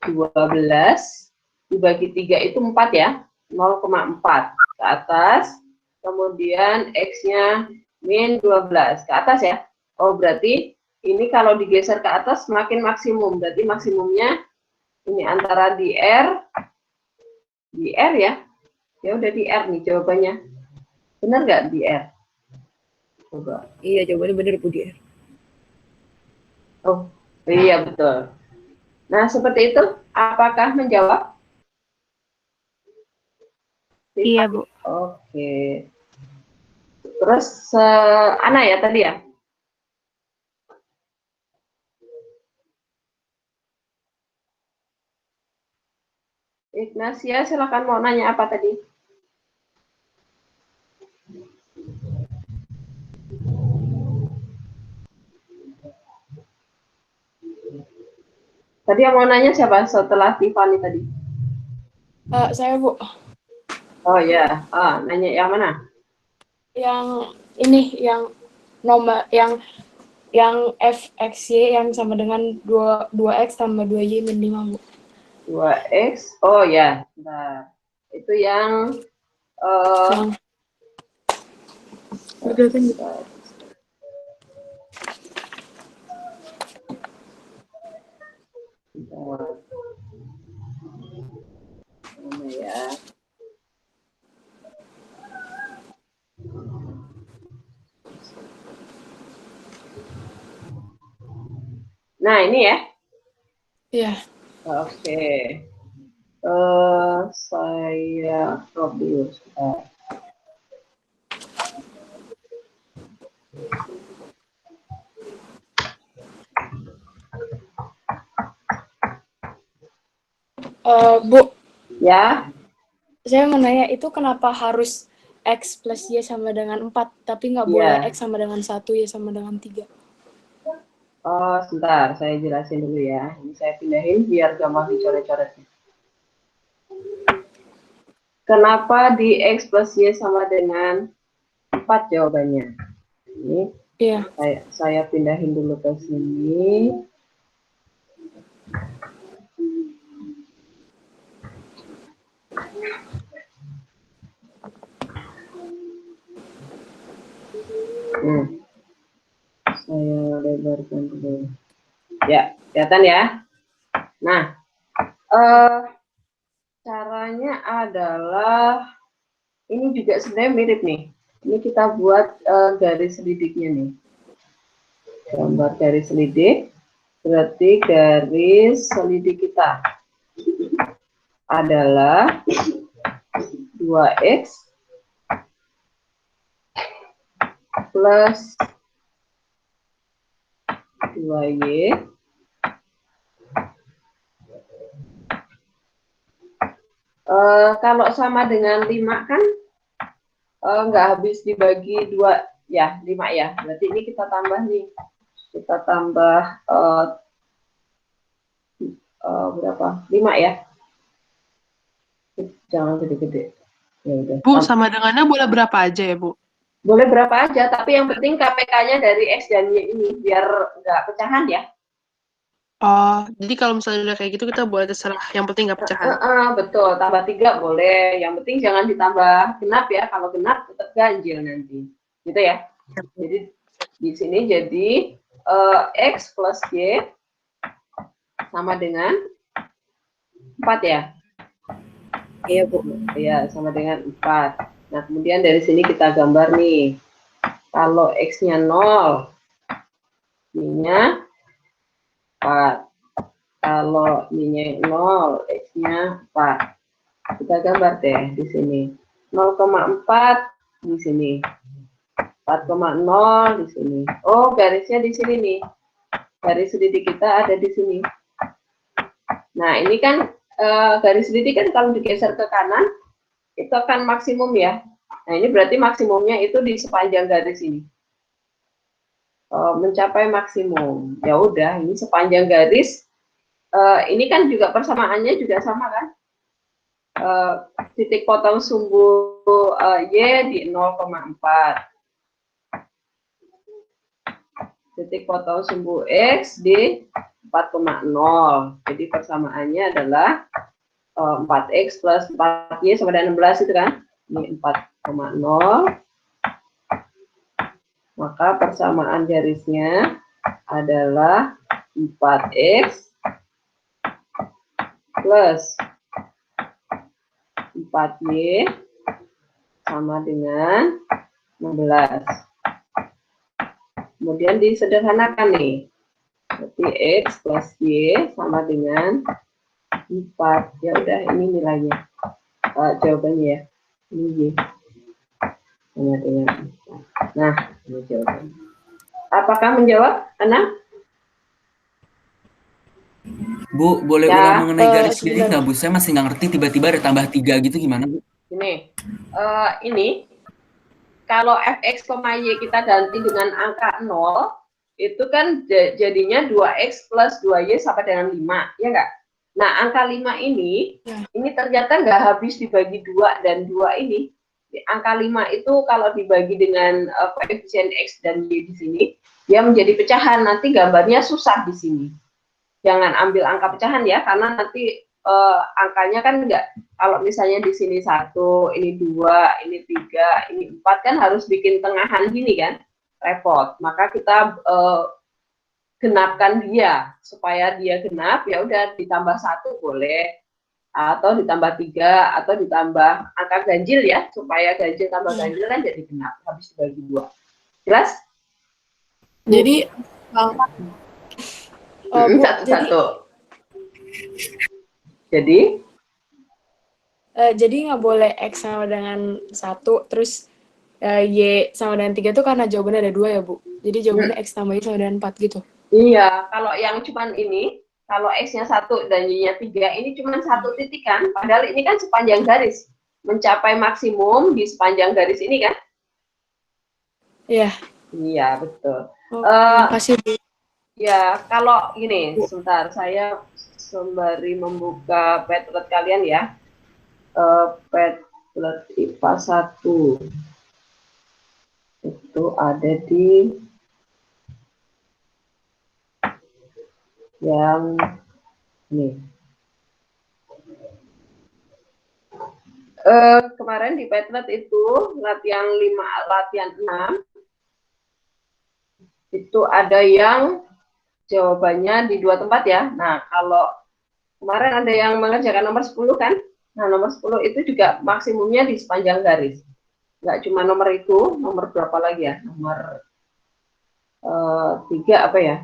12 dibagi 3 itu 4 ya. 0,4 ke atas. Kemudian X-nya min 12 ke atas ya. Oh, berarti ini kalau digeser ke atas semakin maksimum. Berarti maksimumnya ini antara di R ya. Ya udah di R nih jawabannya. Benar nggak di R? Coba. Iya, jawabannya benar Bu di R. Oh, iya betul. Nah, seperti itu. Apakah menjawab? Iya, Bu. Oke. Terus Ana ya tadi ya? Ignasia, silakan mau nanya apa tadi? Tadi yang mau nanya siapa setelah Tiffany tadi? Saya Bu. Oh ya, nanya yang mana? Yang ini, yang nomor yang fxy yang sama dengan 2x tambah 2y min 5 Bu. 2x, oh ya, nah itu yang mana ya? Nah ini ya. Iya. Oke. Saya stop dulu. Bu. Ya. Saya mau nanya itu kenapa harus X plus Y sama dengan 4, tapi nggak boleh X sama dengan 1, Y sama dengan 3? Oh, sebentar, saya jelasin dulu ya. Ini saya pindahin biar gampang dicoret-coretnya. Kenapa di X plus Y sama dengan 4 jawabannya? Ini saya pindahin dulu ke sini. Saya lebarkan dulu. Ya, kelihatan ya. Nah, caranya adalah ini juga sebenarnya mirip nih. Ini kita buat garis selidiknya nih. Gambar garis selidik. Berarti garis selidik kita adalah 2x plus 2y kalau sama dengan 5 kan nggak habis dibagi 2 ya, 5 ya. Berarti ini kita tambah nih. Kita tambah berapa? 5 ya. Jangan gede-gede. Ya udah. Bu, sama dengannya boleh berapa aja ya, Bu? Boleh berapa aja, tapi yang penting KPK-nya dari X dan Y ini, biar nggak pecahan ya. Oh, jadi kalau misalnya udah kayak gitu, kita boleh terserah. Yang penting nggak pecahan. Betul, tambah 3 boleh. Yang penting jangan ditambah genap ya. Kalau genap, tetap ganjil nanti. Gitu ya. Jadi, di sini jadi X plus Y sama dengan 4 ya? Iya, Bu. Iya, sama dengan 4. Nah, kemudian dari sini kita gambar nih. Kalau X-nya 0, Y-nya 4. Kalau Y-nya 0, X-nya 4. Kita gambar deh di sini. 0,4 di sini. 4,0 di sini. Oh, garisnya di sini nih. Garis selidik kita ada di sini. Nah, ini kan garis selidik kan kalau digeser ke kanan, itu akan maksimum ya. Nah, ini berarti maksimumnya itu di sepanjang garis ini. Mencapai maksimum. Ya udah, ini sepanjang garis. Ini kan juga persamaannya juga sama kan? Titik potong sumbu Y di 0,4. Titik potong sumbu X di 4,0. Jadi persamaannya adalah 4X plus 4Y sama dengan 16 itu kan? Ini 4,0. Maka persamaan garisnya adalah 4X plus 4Y sama dengan 16. Kemudian disederhanakan nih. Berarti X plus Y sama dengan 4. Ya udah, ini nilainya. Jawabannya ya. Ini Y. Sama dengan 4. Nah, ini jawabannya. Apakah menjawab, Ana? Bu, boleh ulang mengenai garis lidik nggak, Bu? Saya masih nggak ngerti, tiba-tiba ada tambah 3 gitu, gimana, Bu? Ini kalau fx, y kita ganti dengan angka 0, itu kan jadinya 2x plus 2y sama dengan 5, ya nggak? Nah, angka 5 ini ternyata nggak habis dibagi 2 dan 2 ini. Angka 5 itu kalau dibagi dengan koefisien x dan y di sini, dia menjadi pecahan, nanti gambarnya susah di sini. Jangan ambil angka pecahan ya, karena nanti angkanya kan enggak, kalau misalnya di sini 1, ini 2, ini 3, ini 4 kan harus bikin tengahan gini kan, repot. Maka kita genapkan dia, supaya dia genap, ya udah ditambah 1 boleh, atau ditambah 3, atau ditambah angka ganjil ya, supaya ganjil tambah ganjil kan jadi genap, habis dibagi 2. Jelas? Jadi satu-satu. Jadi nggak boleh X sama dengan 1, terus Y sama dengan 3 itu karena jawabannya ada 2 ya, Bu? Jadi jawabannya X tambah Y sama dengan 4 gitu? Iya, kalau yang cuman ini, kalau X-nya 1 dan Y-nya 3, ini cuman 1 titik kan, padahal ini kan sepanjang garis. Mencapai maksimum di sepanjang garis ini kan? Iya. Iya, betul. Terima kasih, Bu. Ya, kalau gini, sebentar, saya sembari membuka Padlet kalian ya. Padlet IPA 1 itu ada di yang ini. Kemarin di Padlet itu latihan 5, latihan 6 itu ada yang jawabannya di 2 tempat ya. Nah, kalau kemarin ada yang mengerjakan nomor 10 kan? Nah, nomor 10 itu juga maksimumnya di sepanjang garis. Nggak cuma nomor itu, nomor berapa lagi ya? Nomor 3 apa ya?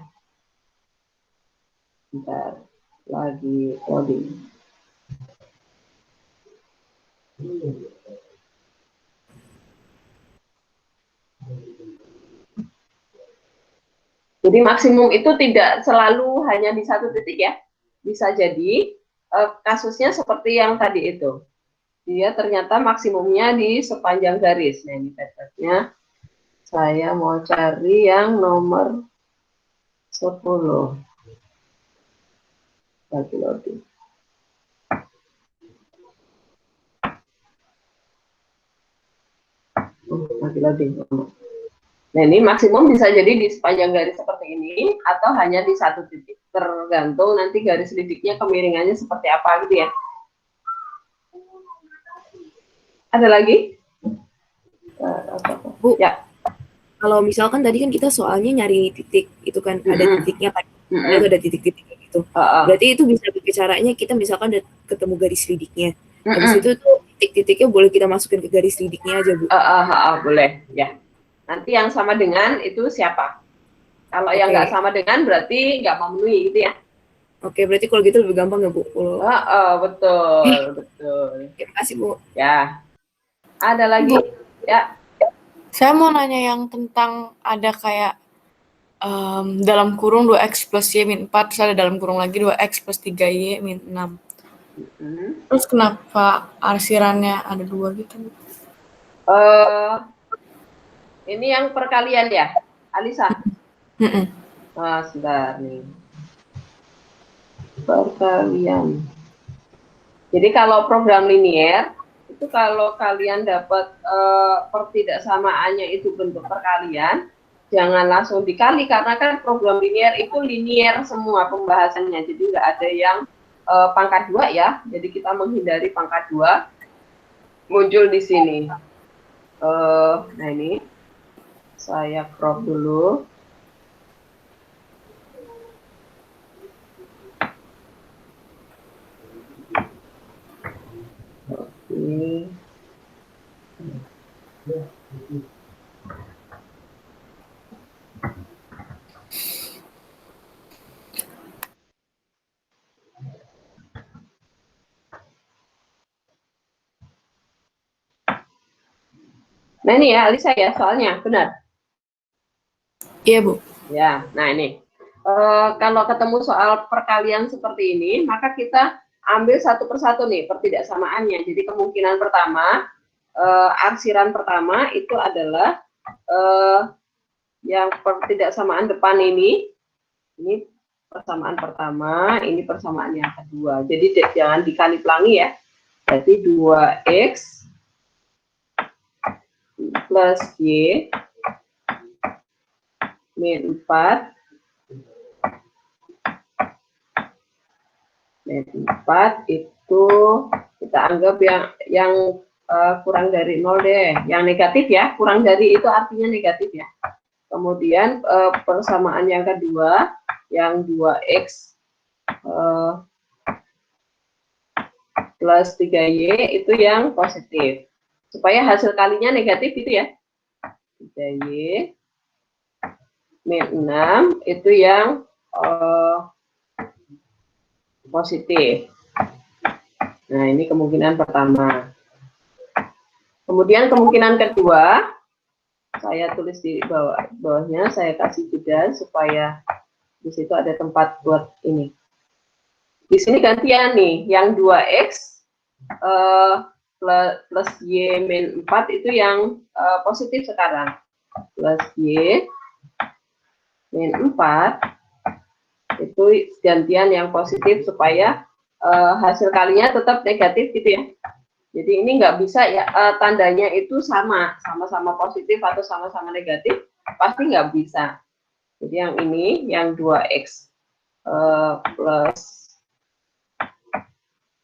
Bentar, lagi loading. Jadi maksimum itu tidak selalu hanya di 1 titik ya. Bisa jadi kasusnya seperti yang tadi itu. Dia ternyata maksimumnya di sepanjang garis. Nah, ini Padletnya. Saya mau cari yang nomor 10. Lagi loading. Lagi loading. Nah, ini maksimum bisa jadi di sepanjang garis seperti ini, atau hanya di 1 titik. Tergantung nanti garis lidiknya kemiringannya seperti apa gitu ya. Ada lagi? Bu, ya. Kalau misalkan tadi kan kita soalnya nyari titik, itu kan ada titiknya kan, ada titik-titik gitu. Berarti itu bisa caranya kita misalkan udah ketemu garis lidiknya. Habis itu tuh titik-titiknya boleh kita masukin ke garis lidiknya aja, Bu. Boleh, ya. Nanti yang sama dengan itu siapa? Kalau yang nggak sama dengan berarti nggak memenuhi gitu ya. Oke, berarti kalau gitu lebih gampang ya, Bu? Betul, betul. Terima kasih, Bu. Ya. Ada lagi? Bu. Ya. Saya mau nanya yang tentang ada kayak dalam kurung 2x plus y min 4, terus ada dalam kurung lagi 2x plus 3y min 6. Terus kenapa arsirannya ada 2 gitu? Ini yang perkalian ya, Alisa? Sebentar nih. Perkalian. Jadi kalau program linier, itu kalau kalian dapat pertidaksamaannya itu bentuk perkalian, jangan langsung dikali, karena kan program linier itu linier semua pembahasannya, jadi nggak ada yang pangkat 2 ya, jadi kita menghindari pangkat 2 muncul di sini. Nah ini saya crop dulu. Oke. Nah ini ya Alisa ya soalnya, benar? Iya Bu. Ya, nah ini. Kalau ketemu soal perkalian seperti ini, maka kita ambil satu persatu nih pertidaksamaannya. Jadi kemungkinan pertama, arsiran pertama itu adalah yang pertidaksamaan depan ini persamaan pertama, ini persamaan yang kedua. Jadi jangan dikali pelangi ya. Berarti 2x plus y min 4 itu kita anggap yang kurang dari 0 deh, yang negatif ya, kurang dari itu artinya negatif ya. Kemudian persamaan yang kedua yang 2x plus 3y itu yang positif, supaya hasil kalinya negatif gitu ya. 3y min 6 itu yang positif. Nah, ini kemungkinan pertama. Kemudian kemungkinan kedua, saya tulis di bawahnya, saya kasih jeda supaya di situ ada tempat buat ini. Di sini gantian nih, yang 2x plus y min 4 itu yang positif sekarang. Plus y min 4 itu gantian yang positif supaya hasil kalinya tetap negatif gitu ya. Jadi ini nggak bisa ya tandanya itu sama-sama positif atau sama-sama negatif, pasti nggak bisa. Jadi yang ini yang 2x plus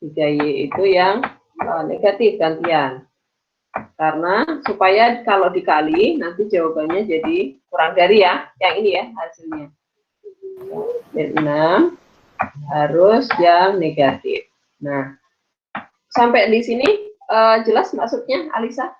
3y itu yang negatif gantian. Karena supaya kalau dikali nanti jawabannya jadi kurang dari ya, yang ini ya hasilnya. 6 harus yang negatif. Nah, sampai di sini jelas maksudnya, Alisa?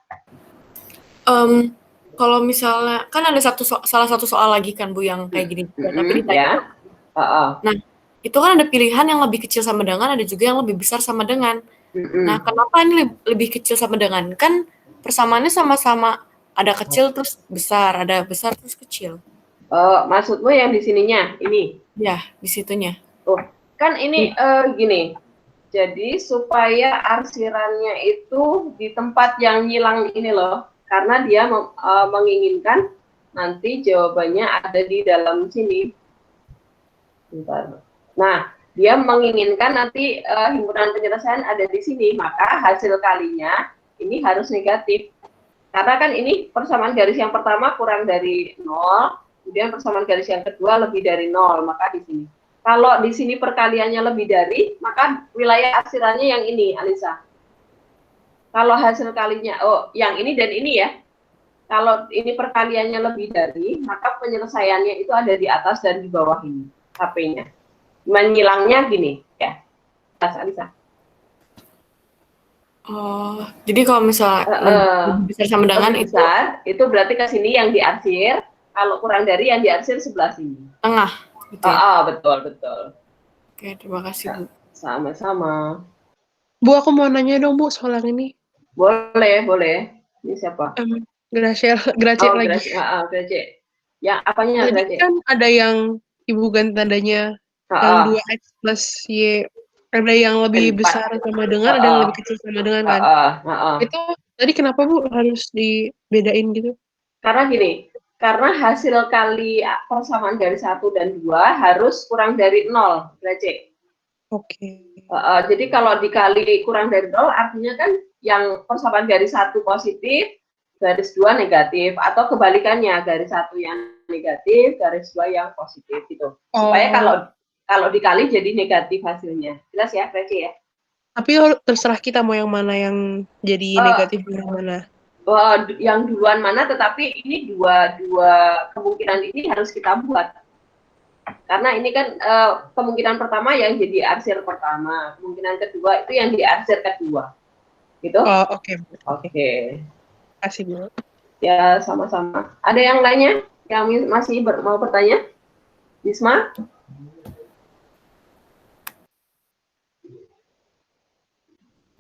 Kalau misalnya kan ada salah satu soal lagi kan Bu yang kayak gini juga, tapi ditanya. Ya. Nah, itu kan ada pilihan yang lebih kecil sama dengan, ada juga yang lebih besar sama dengan. Nah, kenapa ini lebih kecil sama dengan? Kan persamaannya sama-sama ada kecil terus besar, ada besar terus kecil. Maksudmu yang di sininya ini? Ya, di situnya. Oh, kan ini gini. Jadi supaya arsirannya itu di tempat yang nyilang ini loh, karena dia menginginkan nanti jawabannya ada di dalam sini. Bentar. Nah, dia menginginkan nanti himpunan penyelesaian ada di sini, maka hasil kalinya ini harus negatif. Karena kan ini persamaan garis yang pertama kurang dari 0, kemudian persamaan garis yang kedua lebih dari 0, maka di sini. Kalau di sini perkaliannya lebih dari, maka wilayah arsirannya yang ini, Alisa. Kalau hasil kalinya, yang ini dan ini ya. Kalau ini perkaliannya lebih dari, maka penyelesaiannya itu ada di atas dan di bawah ini, HP-nya. Menyilangnya gini, ya. Alisa. Oh, jadi kalau misalnya besar sama dengan besar, itu berarti ke sini yang diarsir. Kalau kurang dari yang diarsir sebelah sini. Tengah. Gitu ya? Betul. Oke, terima kasih Bu. Sama-sama. Bu, aku mau nanya dong Bu soal yang ini. Boleh. Ini siapa? Grace lagi. Grace. Yang apanya Tadi Grace? kan ada yang Ibu ganti tandanya, yang 2x plus y Ada yang lebih Empat. besar sama dengan, ada yang lebih kecil sama dengan kan? Itu tadi kenapa Bu harus dibedain gitu? Karena gini, karena hasil kali persamaan dari 1 dan 2 harus kurang dari 0 derajat. Oke. Jadi kalau dikali kurang dari 0 artinya kan yang persamaan garis 1 positif, garis 2 negatif, atau kebalikannya, garis 1 yang negatif, garis 2 yang positif gitu. Supaya kalau dikali jadi negatif hasilnya. Jelas ya, Reci ya? Tapi terserah kita mau yang mana yang jadi negatif, yang mana. Yang duluan mana, tetapi ini dua kemungkinan ini harus kita buat. Karena ini kan kemungkinan pertama yang jadi arsir pertama, kemungkinan kedua itu yang di arsir kedua. Gitu? Oh, oke. Oke. Kasih Bu. Ya, sama-sama. Ada yang lainnya yang masih mau bertanya? Bisma?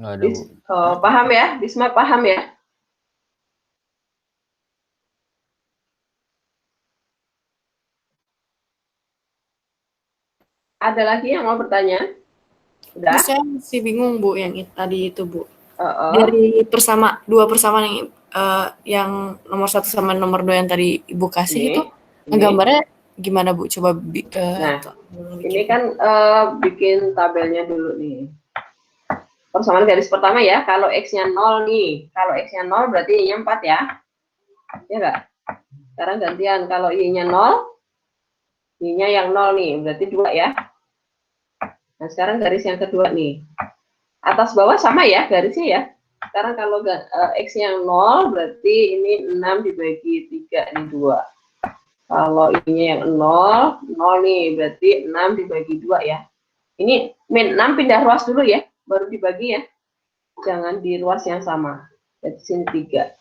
Nggak ada, Bu. Paham ya? Bisma paham ya? Ada lagi yang mau bertanya? Udah? Saya masih bingung Bu yang tadi itu Bu. Dari dua persamaan yang nomor 1 sama nomor 2 yang tadi Ibu kasih itu gambarnya gimana Bu? Coba ini kan bikin tabelnya dulu nih. Persamaan garis pertama ya, kalau X-nya 0 nih. Kalau X-nya 0 berarti Y-nya 4 ya. Ya enggak? Sekarang gantian, kalau Y-nya 0, Y-nya yang 0 nih, berarti 2 ya. Nah, sekarang garis yang kedua nih. Atas bawah sama ya garisnya ya. Sekarang kalau X yang 0 berarti ini 6 dibagi 3 ini 2. Kalau Y-nya yang 0, 0 nih berarti 6 dibagi 2 ya. Ini min 6 pindah ruas dulu ya, baru dibagi ya. Jangan di ruas yang sama. Jadi sini 3.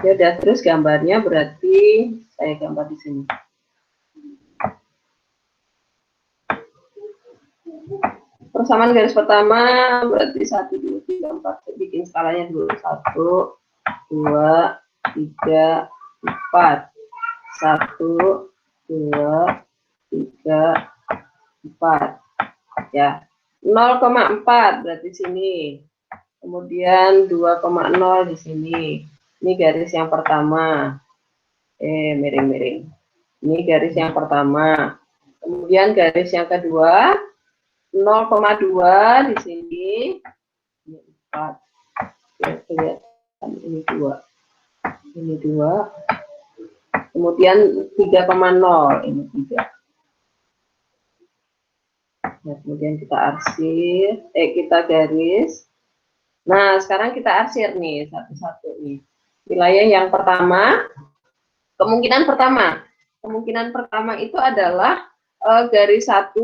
Ya udah, terus gambarnya berarti saya gambar di sini. Persamaan garis pertama berarti 1, 2, 3, 4. Bikin skalanya dulu. 1, 2, 3, 4. 1, 2, 3, 4. Ya. 0,4 berarti sini. Kemudian 2,0 di sini. Ini garis yang pertama. Miring-miring. Ini garis yang pertama. Kemudian garis yang kedua 0,2 di sini. Ini 4. Kelihatan ini 2. Ini 2. Kemudian 3,0 ini 3. Nah, kemudian kita arsir, kita garis. Nah, sekarang kita arsir nih satu-satu nih. Wilayah yang pertama, kemungkinan pertama itu adalah garis 1,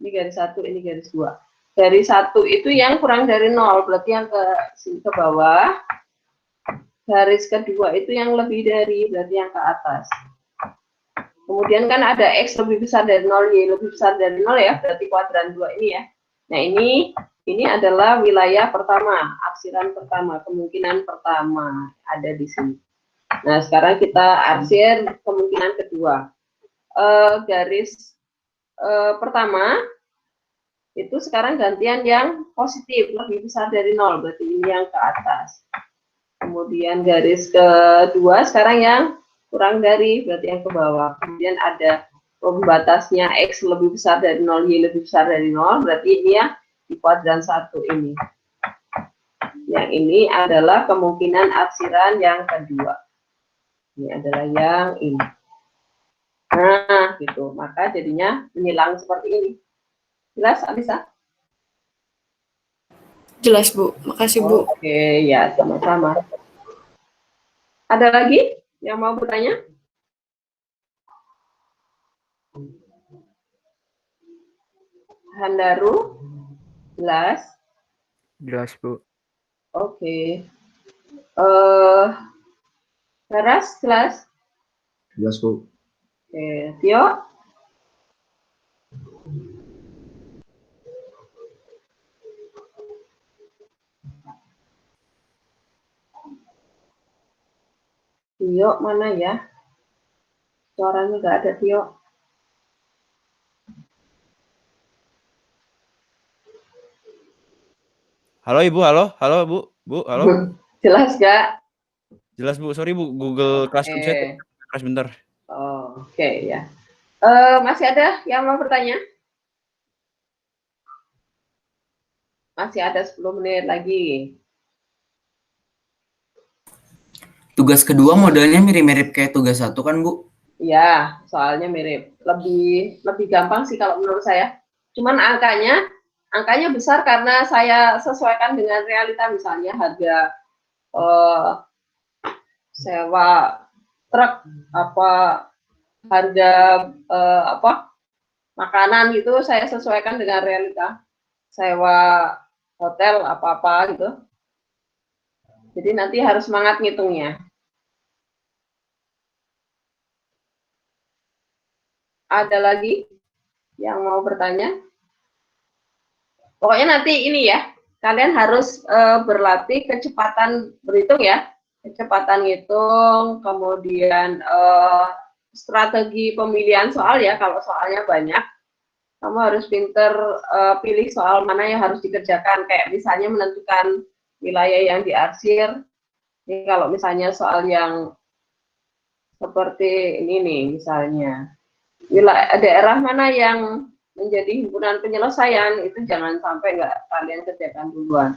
ini garis 1, ini garis 2. Garis 1 itu yang kurang dari 0, berarti yang ke bawah. Garis kedua itu yang lebih dari, berarti yang ke atas. Kemudian kan ada X lebih besar dari 0, Y lebih besar dari 0 ya, berarti kuadran 2 ini ya. Nah, ini adalah wilayah pertama, arsiran pertama, kemungkinan pertama ada di sini. Nah, sekarang kita arsir kemungkinan kedua. Garis pertama itu sekarang gantian yang positif, lebih besar dari 0, berarti ini yang ke atas. Kemudian garis kedua sekarang yang kurang dari, berarti yang ke bawah. Kemudian ada pembatasnya X lebih besar dari 0, Y lebih besar dari 0, berarti ini ya di kuadran 1 ini. Yang ini adalah kemungkinan arsiran yang kedua. Ini adalah yang ini. Nah, gitu. Maka jadinya menyilang seperti ini. Jelas, Alisa? Jelas, Bu. Makasih, Bu. Oke, ya, sama-sama. Ada lagi yang mau bertanya? Handaru? Jelas? Jelas, Bu. Oke. Teras, jelas? Jelas, Bu. Oke, Tio? Tio mana ya? Suaranya nggak ada, Tio. Halo Ibu, halo Bu, halo. Jelas gak? Jelas Bu, sorry Bu, Google Classroom saya keras bentar. Oke ya. Masih ada yang mau bertanya? Masih ada 10 menit lagi. Tugas kedua modelnya mirip-mirip kayak tugas 1 kan Bu? Ya, soalnya mirip. Lebih gampang sih kalau menurut saya. Cuman angkanya besar karena saya sesuaikan dengan realita, misalnya harga sewa truk, harga makanan gitu, saya sesuaikan dengan realita. Sewa hotel apa gitu. Jadi nanti harus semangat ngitungnya. Ada lagi yang mau bertanya? Pokoknya nanti ini ya, kalian harus berlatih kecepatan berhitung ya, kecepatan ngitung, kemudian strategi pemilihan soal ya, kalau soalnya banyak, kamu harus pinter pilih soal mana yang harus dikerjakan, kayak misalnya menentukan wilayah yang diarsir. Ini kalau misalnya soal yang seperti ini nih, misalnya wilayah daerah mana yang menjadi himpunan penyelesaian, itu jangan sampai nggak kalian kerjakan duluan.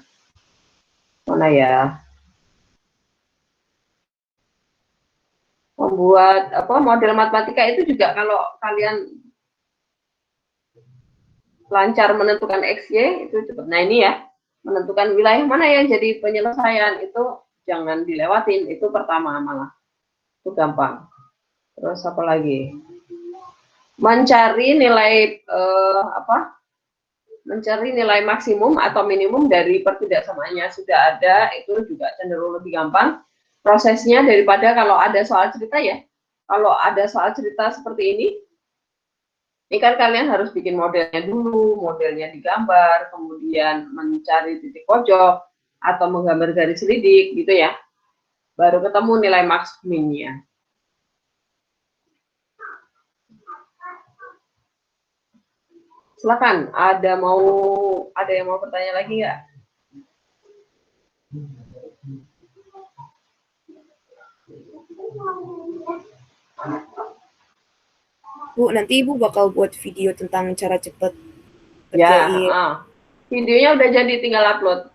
Mana ya? Membuat model matematika itu juga kalau kalian lancar menentukan XY itu cepat. Nah ini ya, menentukan wilayah mana yang jadi penyelesaian itu jangan dilewatin, itu pertama malah. Itu gampang. Terus apa lagi? Mencari nilai mencari nilai maksimum atau minimum dari pertidaksamanya sudah ada, itu juga cenderung lebih gampang prosesnya daripada kalau ada soal cerita ya. Kalau ada soal cerita seperti ini kan kalian harus bikin modelnya dulu, modelnya digambar, kemudian mencari titik pojok atau menggambar garis lidik gitu ya, baru ketemu nilai maksimumnya. Silakan, ada yang mau bertanya lagi nggak? Bu, nanti Ibu bakal buat video tentang cara cepat kerjain. Ya, videonya udah jadi, tinggal upload.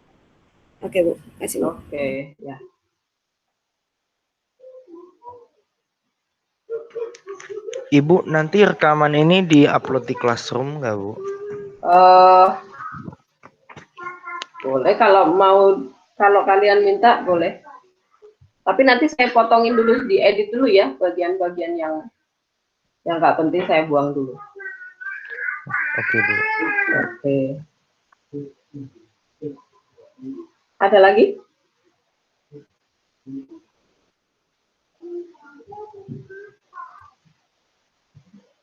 Oke Bu, kasih Bu. Oke, ya. Ibu, nanti rekaman ini di-upload di Classroom nggak, Bu? Boleh kalau kalian minta boleh. Tapi nanti saya potongin dulu, diedit dulu ya, bagian-bagian yang nggak penting saya buang dulu. Oke, Bu. Oke. Ada lagi?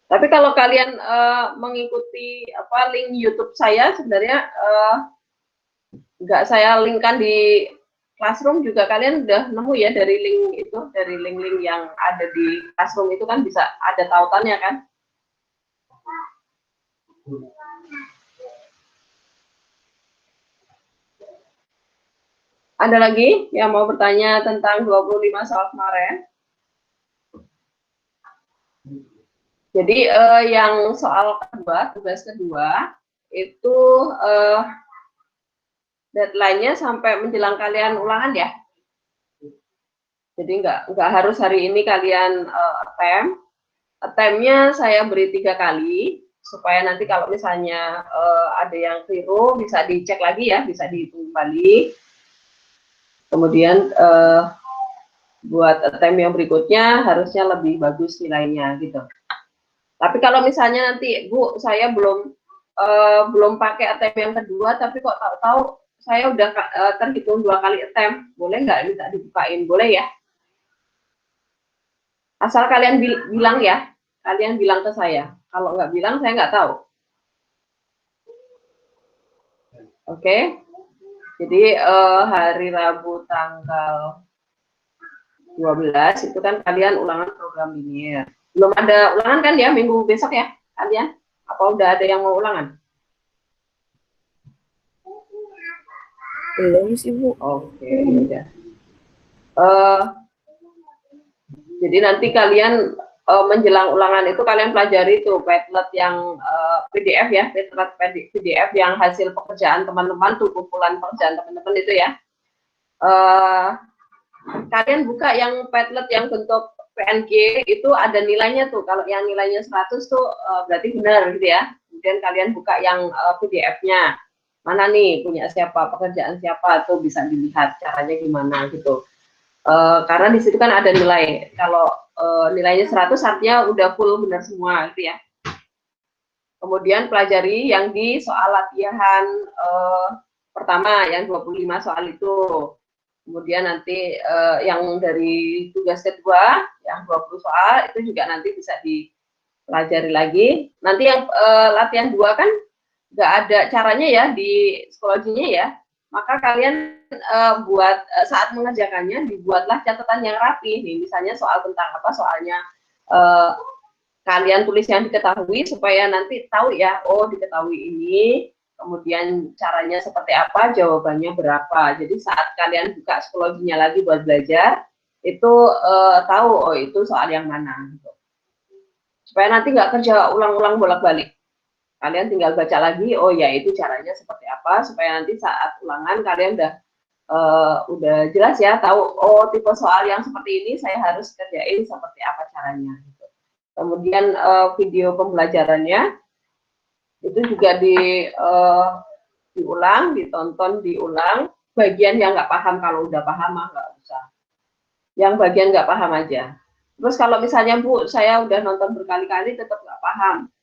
Tapi kalau kalian mengikuti link YouTube saya, sebenarnya nggak saya linkkan di Classroom juga, kalian udah nemu ya dari link itu, dari link-link yang ada di Classroom itu kan bisa ada tautannya kan? Ada lagi yang mau bertanya tentang 25 soal kemarin? Jadi yang soal kedua, tugas kedua itu deadline-nya sampai menjelang kalian ulangan ya. Jadi nggak harus hari ini kalian attempt. Attempt-nya saya beri 3 kali supaya nanti kalau misalnya ada yang keliru bisa dicek lagi ya, bisa dihitung kembali. Kemudian buat attempt yang berikutnya harusnya lebih bagus nilainya gitu. Tapi kalau misalnya nanti Bu, saya belum pakai attempt yang kedua, tapi kok tahu saya udah terhitung 2 kali attempt, boleh nggak minta dibukain? Boleh ya? Asal kalian bilang ya, kalian bilang ke saya. Kalau nggak bilang, saya nggak tahu. Oke? Jadi hari Rabu tanggal 12 itu kan kalian ulangan program linear. Belum ada ulangan kan ya minggu besok ya kalian? Apa udah ada yang mau ulangan? Belum sih, Bu. Oke, ya. Jadi nanti kalian menjelang ulangan itu kalian pelajari tuh Padlet yang PDF ya, Padlet PDF yang hasil pekerjaan teman-teman tuh, kumpulan pekerjaan teman-teman itu ya. Kalian buka yang Padlet yang bentuk PNG itu ada nilainya tuh. Kalau yang nilainya 100 tuh berarti benar gitu ya. Kemudian kalian buka yang PDF-nya. Mana nih punya siapa, pekerjaan siapa tuh bisa dilihat caranya gimana gitu. Karena di situ kan ada nilai. Kalau nilainya 100 artinya udah full benar semua gitu ya. Kemudian pelajari yang di soal latihan pertama yang 25 soal itu. Kemudian nanti yang dari tugas kedua yang 20 soal itu juga nanti bisa dipelajari lagi. Nanti yang latihan 2 kan nggak ada caranya ya di psikologinya ya. Maka kalian buat saat mengerjakannya dibuatlah catatan yang rapi nih, misalnya soal tentang apa, soalnya kalian tulis yang diketahui supaya nanti tahu ya, oh diketahui ini, kemudian caranya seperti apa, jawabannya berapa. Jadi saat kalian buka psikologinya lagi buat belajar itu tahu oh itu soal yang mana gitu. Supaya nanti nggak kerja ulang-ulang bolak-balik. Kalian tinggal baca lagi, oh ya itu caranya seperti apa, supaya nanti saat ulangan kalian udah jelas ya, tahu oh tipe soal yang seperti ini saya harus kerjain seperti apa caranya. Gitu. Kemudian video pembelajarannya itu juga diulang, ditonton, diulang. Bagian yang nggak paham kalau udah paham mah nggak usah. Yang bagian nggak paham aja. Terus kalau misalnya Bu, saya udah nonton berkali-kali tetap nggak paham.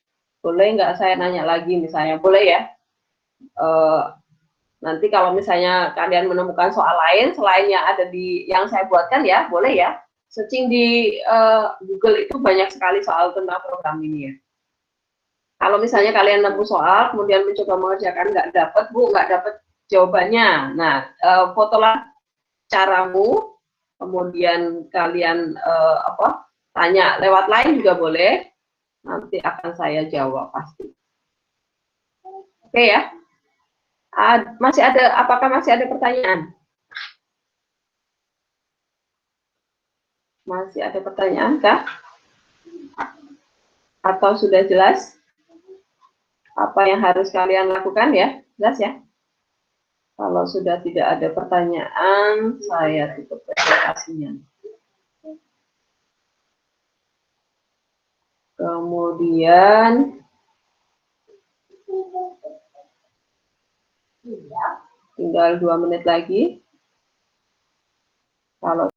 Boleh nggak saya nanya lagi misalnya, boleh ya. Nanti kalau misalnya kalian menemukan soal lain selain yang ada di yang saya buatkan ya, boleh ya. Searching di Google itu banyak sekali soal tentang program ini ya. Kalau misalnya kalian nemu soal, kemudian mencoba mengerjakan nggak dapat, Bu, nggak dapat jawabannya. Nah, fotolah caramu, kemudian kalian tanya lewat line juga boleh. Nanti akan saya jawab pasti. Oke ya. Masih ada, apakah masih ada pertanyaan? Masih ada pertanyaan kah? Atau sudah jelas apa yang harus kalian lakukan ya? Jelas ya? Kalau sudah tidak ada pertanyaan, saya tutup presentasinya. Kemudian tinggal 2 menit lagi. Kalau